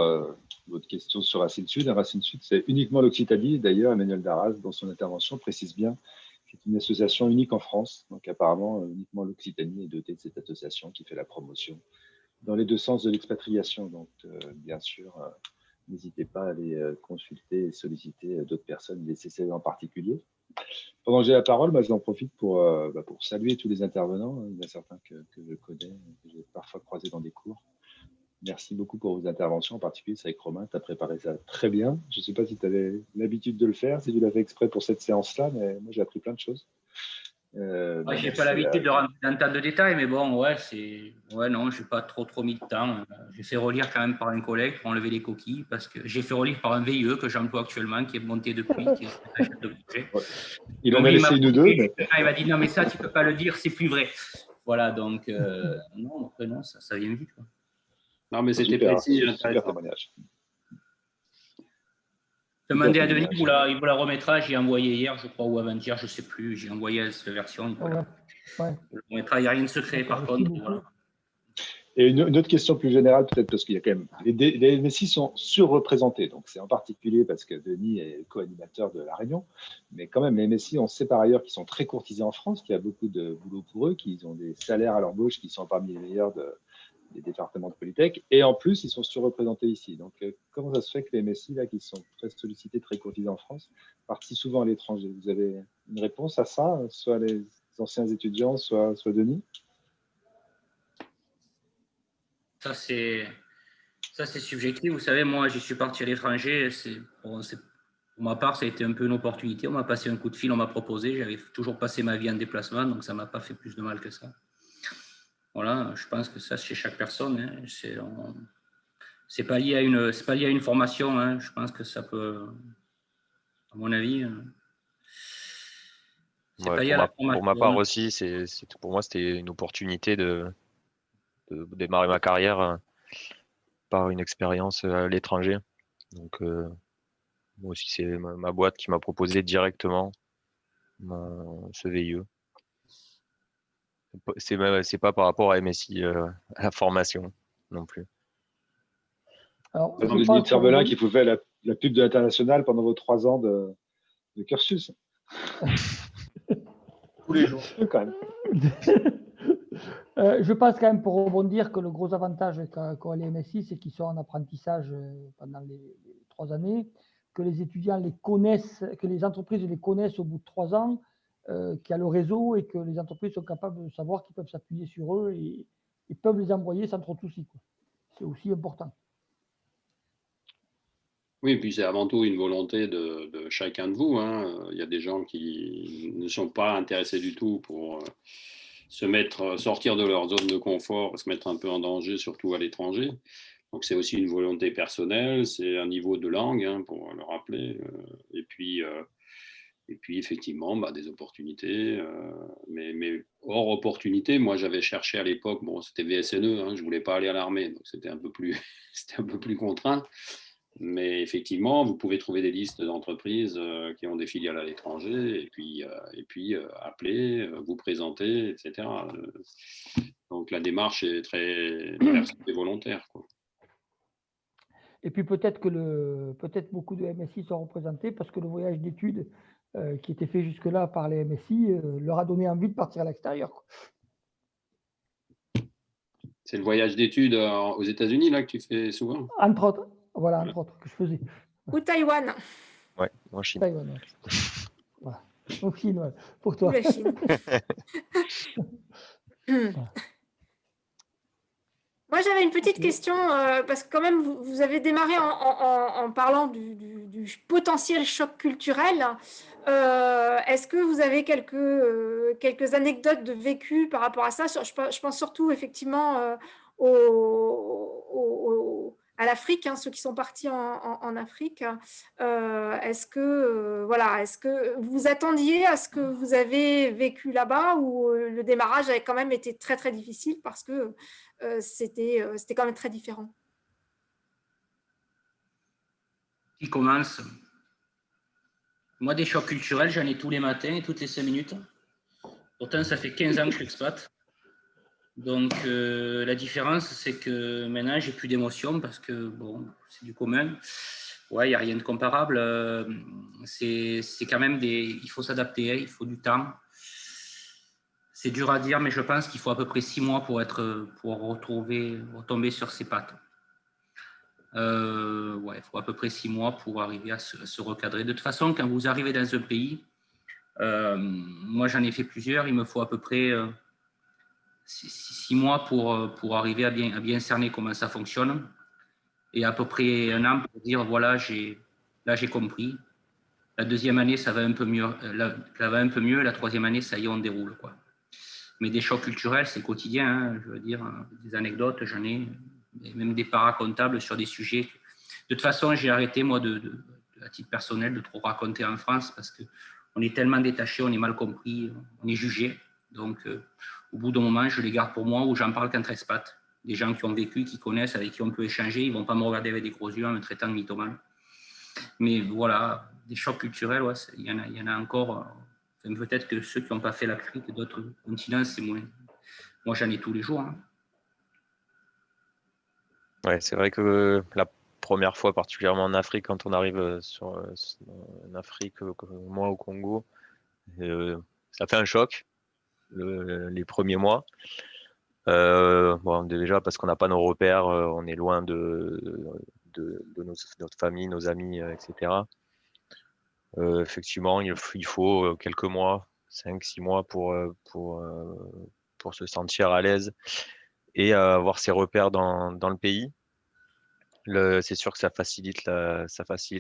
votre question sur Racine Sud. Racine Sud, c'est uniquement l'Occitanie. D'ailleurs, Emmanuel Darras, dans son intervention, précise bien que c'est une association unique en France. Donc, apparemment, uniquement l'Occitanie est dotée de cette association qui fait la promotion dans les deux sens de l'expatriation. Donc, bien sûr, n'hésitez pas à aller consulter et solliciter d'autres personnes, des CCE en particulier. Pendant que j'ai la parole, j'en profite pour saluer tous les intervenants. Il y en a certains que je connais, que j'ai parfois croisés dans des cours. Merci beaucoup pour vos interventions, en particulier c'est avec Romain, tu as préparé ça très bien. Je ne sais pas si tu avais l'habitude de le faire, si tu l'as fait exprès pour cette séance-là, mais moi j'ai appris plein de choses. Je n'ai pas l'habitude de rentrer dans tant de détails, mais bon, non, je n'ai pas trop mis de temps. J'ai fait relire quand même par un collègue pour enlever les coquilles, parce que j'ai fait relire par un VIE que j'emploie actuellement, qui est monté depuis, qui est un chef de projet. Il en a laissé une ou deux. Mais... Il m'a dit non, mais ça, tu ne peux pas le dire, c'est plus vrai. Voilà, donc, non, après, non, ça vient vite, quoi. Non, mais c'était précis. Super témoignage. Demandez à Denis, il vous la remettra. J'ai envoyé hier, je crois, ou avant-hier, je ne sais plus. J'ai envoyé cette version. Il n'y a rien de secret, par contre. Voilà. Et une autre question plus générale, peut-être parce qu'il y a quand même. Les MSI sont surreprésentés. Donc, c'est en particulier parce que Denis est co-animateur de La Réunion. Mais quand même, les MSI, on sait par ailleurs qu'ils sont très courtisés en France, qu'il y a beaucoup de boulot pour eux, qu'ils ont des salaires à l'embauche qui sont parmi les meilleurs des départements de Polytech. Et en plus, ils sont surreprésentés ici. Donc, comment ça se fait que les MSI, là, qui sont très sollicités, très cotisés en France, partent si souvent à l'étranger? Vous avez une réponse à ça, soit les anciens étudiants, soit Denis? Ça, c'est subjectif. Vous savez, moi, j'y suis parti à l'étranger. Pour ma part, ça a été un peu une opportunité. On m'a passé un coup de fil, on m'a proposé. J'avais toujours passé ma vie en déplacement, donc ça ne m'a pas fait plus de mal que ça. Voilà, je pense que ça, c'est chez chaque personne. Hein. C'est pas lié à une formation. Hein. Je pense que ça peut, à mon avis, c'est Ouais, pas lié à la formation. pour ma part aussi, pour moi, c'était une opportunité de démarrer ma carrière par une expérience à l'étranger. Donc, moi aussi, c'est ma boîte qui m'a proposé directement ce VIE. C'est pas par rapport à MSI, à la formation non plus. Alors, Par exemple, Denis Cervelin qui pouvait la pub de l'international pendant vos 3 ans de cursus. Tous les jours. Quand même. Je pense quand même, pour rebondir, que le gros avantage qu'ont les MSI, c'est qu'ils sont en apprentissage pendant les 3 années, que les étudiants les connaissent, que les entreprises les connaissent au bout de 3 ans, qu'il y a le réseau et que les entreprises sont capables de savoir qu'ils peuvent s'appuyer sur eux et peuvent les envoyer sans trop de soucis. C'est aussi important. Oui, puis c'est avant tout une volonté de chacun de vous. Hein. Il y a des gens qui ne sont pas intéressés du tout pour sortir de leur zone de confort, se mettre un peu en danger, surtout à l'étranger. Donc c'est aussi une volonté personnelle, c'est un niveau de langue, hein, pour le rappeler. Et puis effectivement, des opportunités. Mais hors opportunité, moi j'avais cherché à l'époque, c'était VSNE, hein, je ne voulais pas aller à l'armée, donc c'était un peu plus contraint. Mais effectivement, vous pouvez trouver des listes d'entreprises qui ont des filiales à l'étranger et puis appeler, vous présenter, etc. Donc la démarche est très volontaire, quoi. Et puis peut-être beaucoup de MSI sont représentés parce que le voyage d'études qui était fait jusque-là par les MSI leur a donné envie de partir à l'extérieur. C'est le voyage d'études aux États-Unis là que tu fais souvent? Entre autres, voilà, entre autres, que je faisais. Ou Taïwan. Ouais, en Chine. Taïwan, ouais. Voilà. En Chine, ouais, pour toi. Ou la Chine. Moi, j'avais une petite question, parce que quand même, vous avez démarré en parlant du potentiel choc culturel. Est-ce que vous avez quelques anecdotes de vécu par rapport à ça? Je pense surtout effectivement à l'Afrique, hein, ceux qui sont partis en Afrique. Est-ce que vous attendiez à ce que vous avez vécu là-bas, ou le démarrage avait quand même été très très difficile parce que c'était quand même très différent? Qui commence? Moi, des chocs culturels, j'en ai tous les matins et toutes les 5 minutes. Pourtant, ça fait 15 ans que je suis expat. Donc, la différence, c'est que maintenant, j'ai plus d'émotions parce que, bon, c'est du commun. Ouais, il n'y a rien de comparable. C'est quand même il faut s'adapter, il faut du temps. C'est dur à dire, mais je pense qu'il faut à peu près 6 mois pour retomber sur ses pattes. Il faut à peu près 6 mois pour arriver à se recadrer. De toute façon, quand vous arrivez dans un pays, moi j'en ai fait plusieurs, il me faut à peu près 6 mois pour arriver à bien cerner comment ça fonctionne, et à peu près 1 an pour dire voilà, là j'ai compris. La deuxième année, ça va un peu mieux. La troisième année, ça y est, on déroule, quoi. Mais des chocs culturels, c'est quotidien, hein, je veux dire, des anecdotes, j'en ai, même des paracomptables sur des sujets. De toute façon, j'ai arrêté, moi, à titre personnel, de trop raconter en France parce qu'on est tellement détaché, on est mal compris, on est jugé. Donc, au bout d'un moment, je les garde pour moi, ou j'en parle qu'entre expats. Des gens qui ont vécu, qui connaissent, avec qui on peut échanger, ils ne vont pas me regarder avec des gros yeux en me traitant de mythomane. Mais voilà, des chocs culturels, ouais, il y en a encore. Peut-être que ceux qui n'ont pas fait l'Afrique et d'autres continents, c'est moins. Moi, j'en ai tous les jours. Hein. Ouais, c'est vrai que la première fois, particulièrement en Afrique, quand on arrive en Afrique, moi au Congo, ça fait un choc les premiers mois. Bon, déjà parce qu'on n'a pas nos repères, on est loin de notre famille, nos amis, etc. Effectivement, il faut quelques mois, 5-6 mois pour se sentir à l'aise et avoir ses repères dans le pays. C'est sûr que ça facilite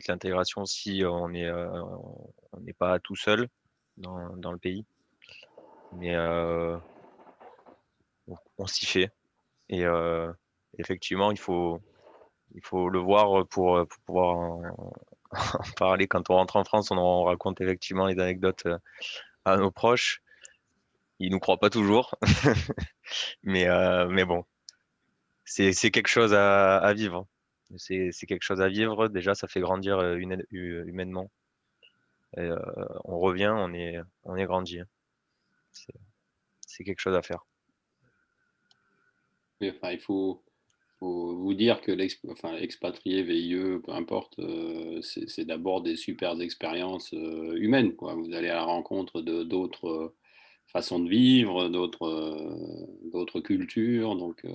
l'intégration si on n'est pas tout seul dans le pays. Mais on s'y fait. Et effectivement, il faut le voir pour pouvoir en parler. Quand on rentre en France, on raconte effectivement les anecdotes à nos proches. Ils nous croient pas toujours, mais bon, c'est quelque chose à vivre. C'est quelque chose à vivre. Déjà, ça fait grandir humainement. Et, on revient, on est grandi. C'est quelque chose à faire. Mais, enfin, il faut vous dire que expatrié, VIE, peu importe, c'est d'abord des super expériences humaines, quoi. Vous allez à la rencontre d'autres façons de vivre, d'autres cultures, donc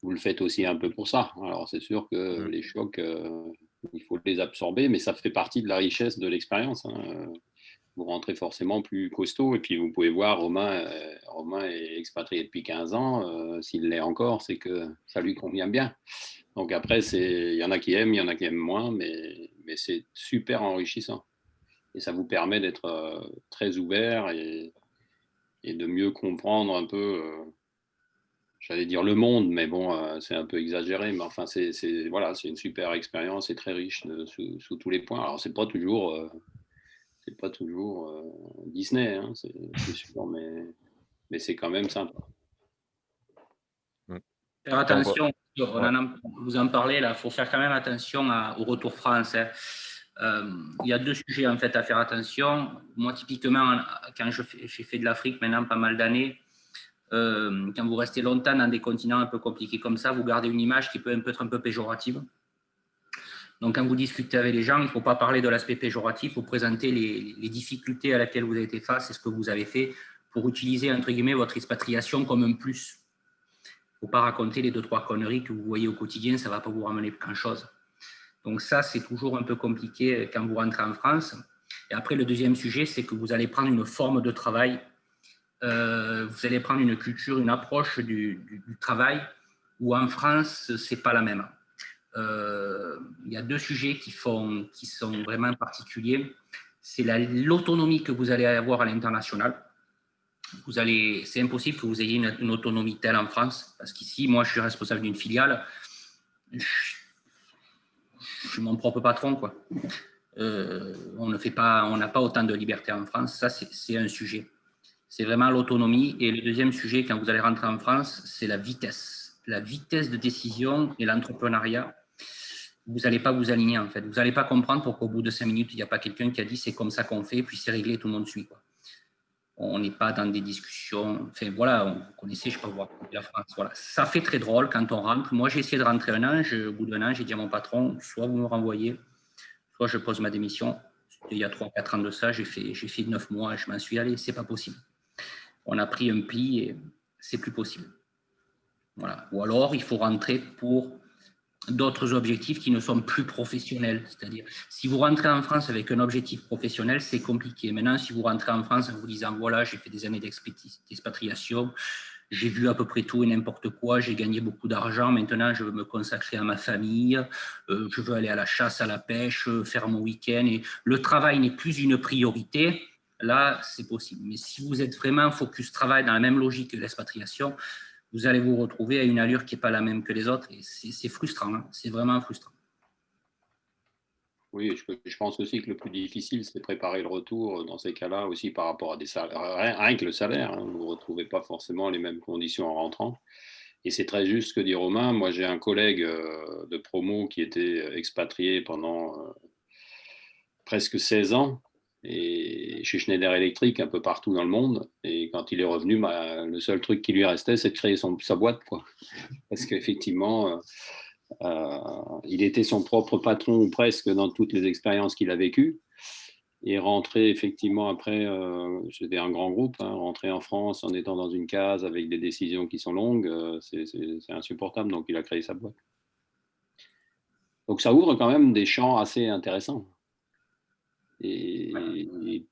vous le faites aussi un peu pour ça. Alors c'est sûr que les chocs, il faut les absorber, mais ça fait partie de la richesse de l'expérience, hein. Vous rentrez forcément plus costaud. Et puis, vous pouvez voir, Romain est expatrié depuis 15 ans. S'il l'est encore, c'est que ça lui convient bien. Donc après, il y en a qui aiment, il y en a qui aiment moins, mais c'est super enrichissant. Et ça vous permet d'être très ouvert et de mieux comprendre un peu, j'allais dire le monde, mais bon, c'est un peu exagéré. Mais enfin, c'est une super expérience et très riche sous tous les points. Alors, c'est pas toujours Disney, hein, c'est sûr, mais c'est quand même sympa. Faire attention, vous en parlez là, il faut faire quand même attention au retour France, hein. Il y a deux sujets en fait à faire attention. Moi, typiquement, quand j'ai fait de l'Afrique maintenant pas mal d'années, quand vous restez longtemps dans des continents un peu compliqués comme ça, vous gardez une image qui peut être un peu péjorative. Donc, quand vous discutez avec les gens, il ne faut pas parler de l'aspect péjoratif, il faut présenter les difficultés à laquelle vous avez été face et ce que vous avez fait pour utiliser, entre guillemets, votre expatriation comme un plus. Il ne faut pas raconter les 2-3 conneries que vous voyez au quotidien, ça ne va pas vous ramener grand-chose. Donc ça, c'est toujours un peu compliqué quand vous rentrez en France. Et après, le deuxième sujet, c'est que vous allez prendre une forme de travail, vous allez prendre une culture, une approche du travail où en France, ce n'est pas la même. Il y a deux sujets qui sont vraiment particuliers. C'est l'autonomie que vous allez avoir à l'international. C'est impossible que vous ayez une autonomie telle en France, parce qu'ici, moi, je suis responsable d'une filiale. Je suis mon propre patron, quoi. On n'a pas autant de liberté en France. Ça, c'est un sujet. C'est vraiment l'autonomie. Et le deuxième sujet, quand vous allez rentrer en France, c'est la vitesse de décision et l'entrepreneuriat. Vous n'allez pas vous aligner, en fait. Vous n'allez pas comprendre pourquoi au bout de 5 minutes, il n'y a pas quelqu'un qui a dit c'est comme ça qu'on fait, puis c'est réglé, tout le monde suit, quoi. On n'est pas dans des discussions. Enfin, voilà, vous connaissez, je peux voir la France. Voilà. Ça fait très drôle quand on rentre. Moi, j'ai essayé de rentrer un an. Au bout d'un an, j'ai dit à mon patron, soit vous me renvoyez, soit je pose ma démission. C'était il y a 3-4 ans de ça. J'ai fait 9 mois et je m'en suis allé. C'est pas possible. On a pris un pli et c'est plus possible. Voilà. Ou alors, il faut rentrer pour d'autres objectifs qui ne sont plus professionnels. C'est-à-dire, si vous rentrez en France avec un objectif professionnel, c'est compliqué. Maintenant, si vous rentrez en France en vous disant, voilà, j'ai fait des années d'expatriation, j'ai vu à peu près tout et n'importe quoi, j'ai gagné beaucoup d'argent, maintenant je veux me consacrer à ma famille, je veux aller à la chasse, à la pêche, faire mon week-end, et le travail n'est plus une priorité, là, c'est possible. Mais si vous êtes vraiment focus travail dans la même logique que l'expatriation, vous allez vous retrouver à une allure qui n'est pas la même que les autres. Et c'est frustrant, hein. C'est vraiment frustrant. Oui, je pense aussi que le plus difficile, c'est de préparer le retour dans ces cas-là aussi par rapport à des salaires. Rien que le salaire, hein, vous ne retrouvez pas forcément les mêmes conditions en rentrant. Et c'est très juste ce que dit Romain. Moi, j'ai un collègue de promo qui était expatrié pendant presque 16 ans et chez Schneider Electric un peu partout dans le monde. Et quand il est revenu, le seul truc qui lui restait, c'est de créer sa boîte, quoi. Parce qu'effectivement, il était son propre patron ou presque dans toutes les expériences qu'il a vécues. Et rentrer effectivement après, c'était un grand groupe, hein, rentrer en France en étant dans une case avec des décisions qui sont longues, c'est insupportable. Donc il a créé sa boîte. Donc ça ouvre quand même des champs assez intéressants. Et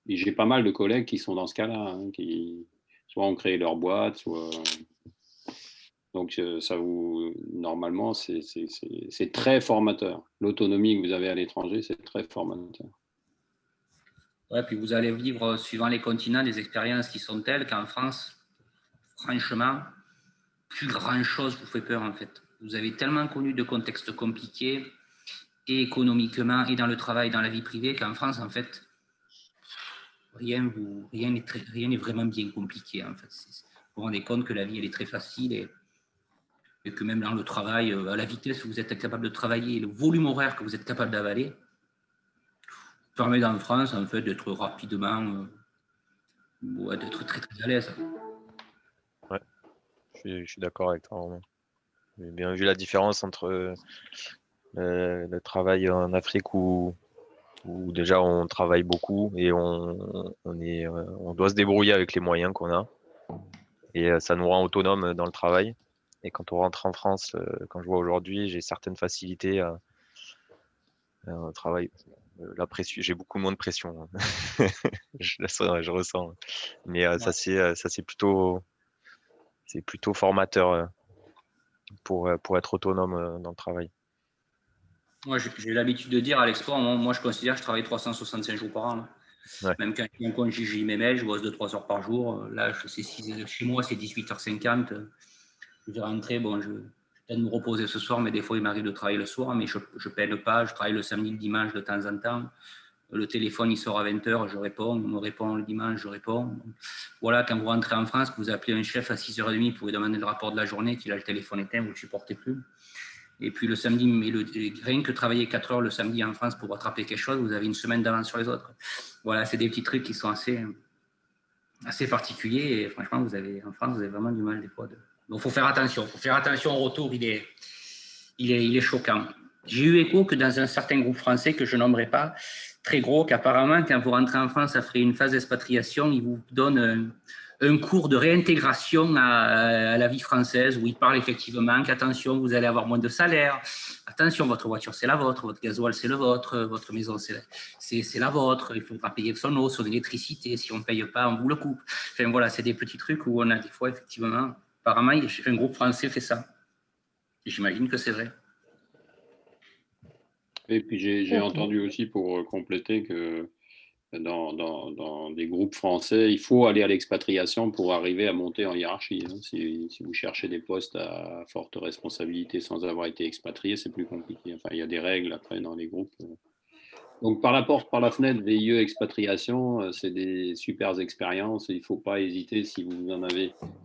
j'ai pas mal de collègues qui sont dans ce cas-là, hein, qui soit ont créé leur boîte, soit. Donc ça vous normalement c'est très formateur. L'autonomie que vous avez à l'étranger, c'est très formateur. Ouais, puis vous allez vivre, suivant les continents, des expériences qui sont telles qu'en France, franchement, plus grand-chose vous fait peur en fait. Vous avez tellement connu de contextes compliqués, et économiquement, et dans le travail, dans la vie privée, qu'en France, en fait, rien n'est vraiment bien compliqué. En fait. Vous vous rendez compte que la vie, elle est très facile et que même dans le travail, à la vitesse où vous êtes capable de travailler, le volume horaire que vous êtes capable d'avaler, permet en France, en fait, d'être rapidement, d'être très, très à l'aise. Ouais, je suis d'accord avec toi. J'ai bien vu la différence entre le travail en Afrique où déjà on travaille beaucoup et on doit se débrouiller avec les moyens qu'on a. Et ça nous rend autonomes dans le travail. Et quand on rentre en France, quand je vois aujourd'hui, j'ai certaines facilités à travail. La pression, j'ai beaucoup moins de pression. je ressens. Mais ça c'est plutôt formateur pour être autonome dans le travail. Moi, j'ai l'habitude de dire à l'export, moi je considère que je travaille 365 jours par an. Là. Ouais. Même quand j'ai mes mails, je bosse 2-3 heures par jour. Là, chez moi, c'est 18h50. Je vais rentrer, bon, je vais peut-être me reposer ce soir, mais des fois, il m'arrive de travailler le soir, mais je ne peine pas. Je travaille le samedi, le dimanche de temps en temps. Le téléphone, il sort à 20h, je réponds. On me répond le dimanche, je réponds. Donc, voilà, quand vous rentrez en France, que vous appelez un chef à 6h30 pour lui demander le rapport de la journée, qu'il a le téléphone éteint, vous ne le supportez plus. Et puis le samedi, rien que travailler 4 heures le samedi en France pour rattraper quelque chose, vous avez une semaine d'avance sur les autres. Voilà, c'est des petits trucs qui sont assez particuliers. Et franchement, en France, vous avez vraiment du mal des fois. Donc, il faut faire attention. Il faut faire attention au retour, il est choquant. J'ai eu écho que dans un certain groupe français que je nommerai pas, très gros, qu'apparemment, quand vous rentrez en France après une phase d'expatriation, ils vous donnent un cours de réintégration à la vie française où ils parlent effectivement qu'attention, vous allez avoir moins de salaire, attention, votre voiture c'est la vôtre, votre gasoil c'est le vôtre, votre maison c'est la vôtre, il ne faut pas payer son eau, son électricité, si on ne paye pas, on vous le coupe. Enfin voilà, c'est des petits trucs où on a des fois effectivement, apparemment, un groupe français fait ça. J'imagine que c'est vrai. Et puis j'ai entendu aussi, pour compléter, que dans des groupes français, il faut aller à l'expatriation pour arriver à monter en hiérarchie. Hein. Si vous cherchez des postes à forte responsabilité sans avoir été expatrié, c'est plus compliqué. Enfin, il y a des règles après dans les groupes. Donc, par la porte, par la fenêtre, VIE expatriation, c'est des super expériences. Il ne faut pas hésiter si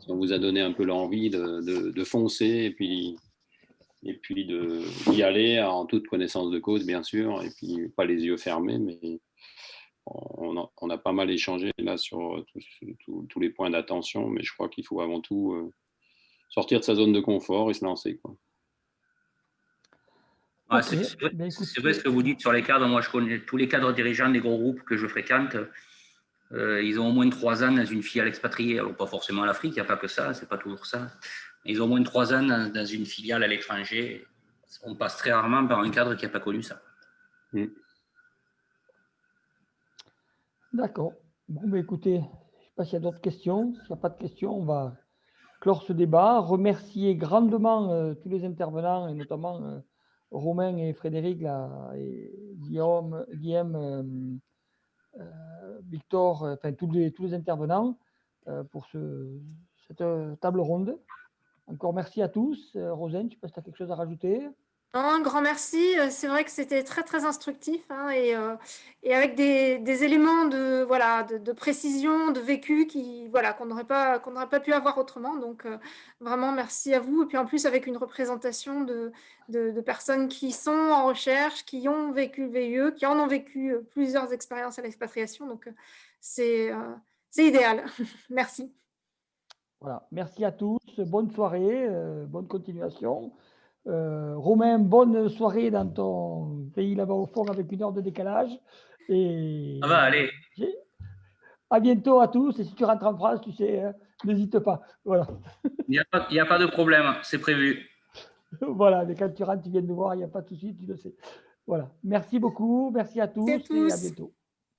on vous a donné un peu l'envie de foncer et puis d'y aller en toute connaissance de cause, bien sûr, et puis pas les yeux fermés, mais on a pas mal échangé là sur tous les points d'attention, mais je crois qu'il faut avant tout sortir de sa zone de confort et se lancer, quoi. Ouais, c'est vrai ce que vous dites sur les cadres. Moi, je connais tous les cadres dirigeants des gros groupes que je fréquente. Ils ont au moins 3 ans dans une filiale expatriée. Alors, pas forcément à l'Afrique, il n'y a pas que ça, c'est pas toujours ça. Ils ont au moins 3 ans dans une filiale à l'étranger. On passe très rarement par un cadre qui n'a pas connu ça. D'accord. Bon, mais écoutez, je ne sais pas s'il y a d'autres questions. S'il n'y a pas de questions, on va clore ce débat. Remercier grandement tous les intervenants, et notamment Romain et Frédéric, là, et Guillaume, Victor, enfin tous les intervenants pour cette table ronde. Encore merci à tous. Rosane, je ne sais pas si tu as quelque chose à rajouter. Non, un grand merci. C'est vrai que c'était très, très instructif, hein, et avec des éléments de précision, de vécu qu'on n'aurait pas pu avoir autrement. Donc, vraiment, merci à vous. Et puis, en plus, avec une représentation de personnes qui sont en recherche, qui ont vécu le VIE, qui en ont vécu plusieurs expériences à l'expatriation. Donc, c'est idéal. Merci. Voilà. Merci à tous. Bonne soirée, bonne continuation. Romain, bonne soirée dans ton pays là-bas au fond avec 1 heure de décalage. Et Ça va, allez. à bientôt à tous. Et si tu rentres en France, tu sais, n'hésite pas. Voilà. Il n'y a pas de problème, c'est prévu. Voilà, mais quand tu rentres, tu viens de nous voir, il n'y a pas de souci, tu le sais. Voilà. Merci beaucoup. Merci à tous et à bientôt.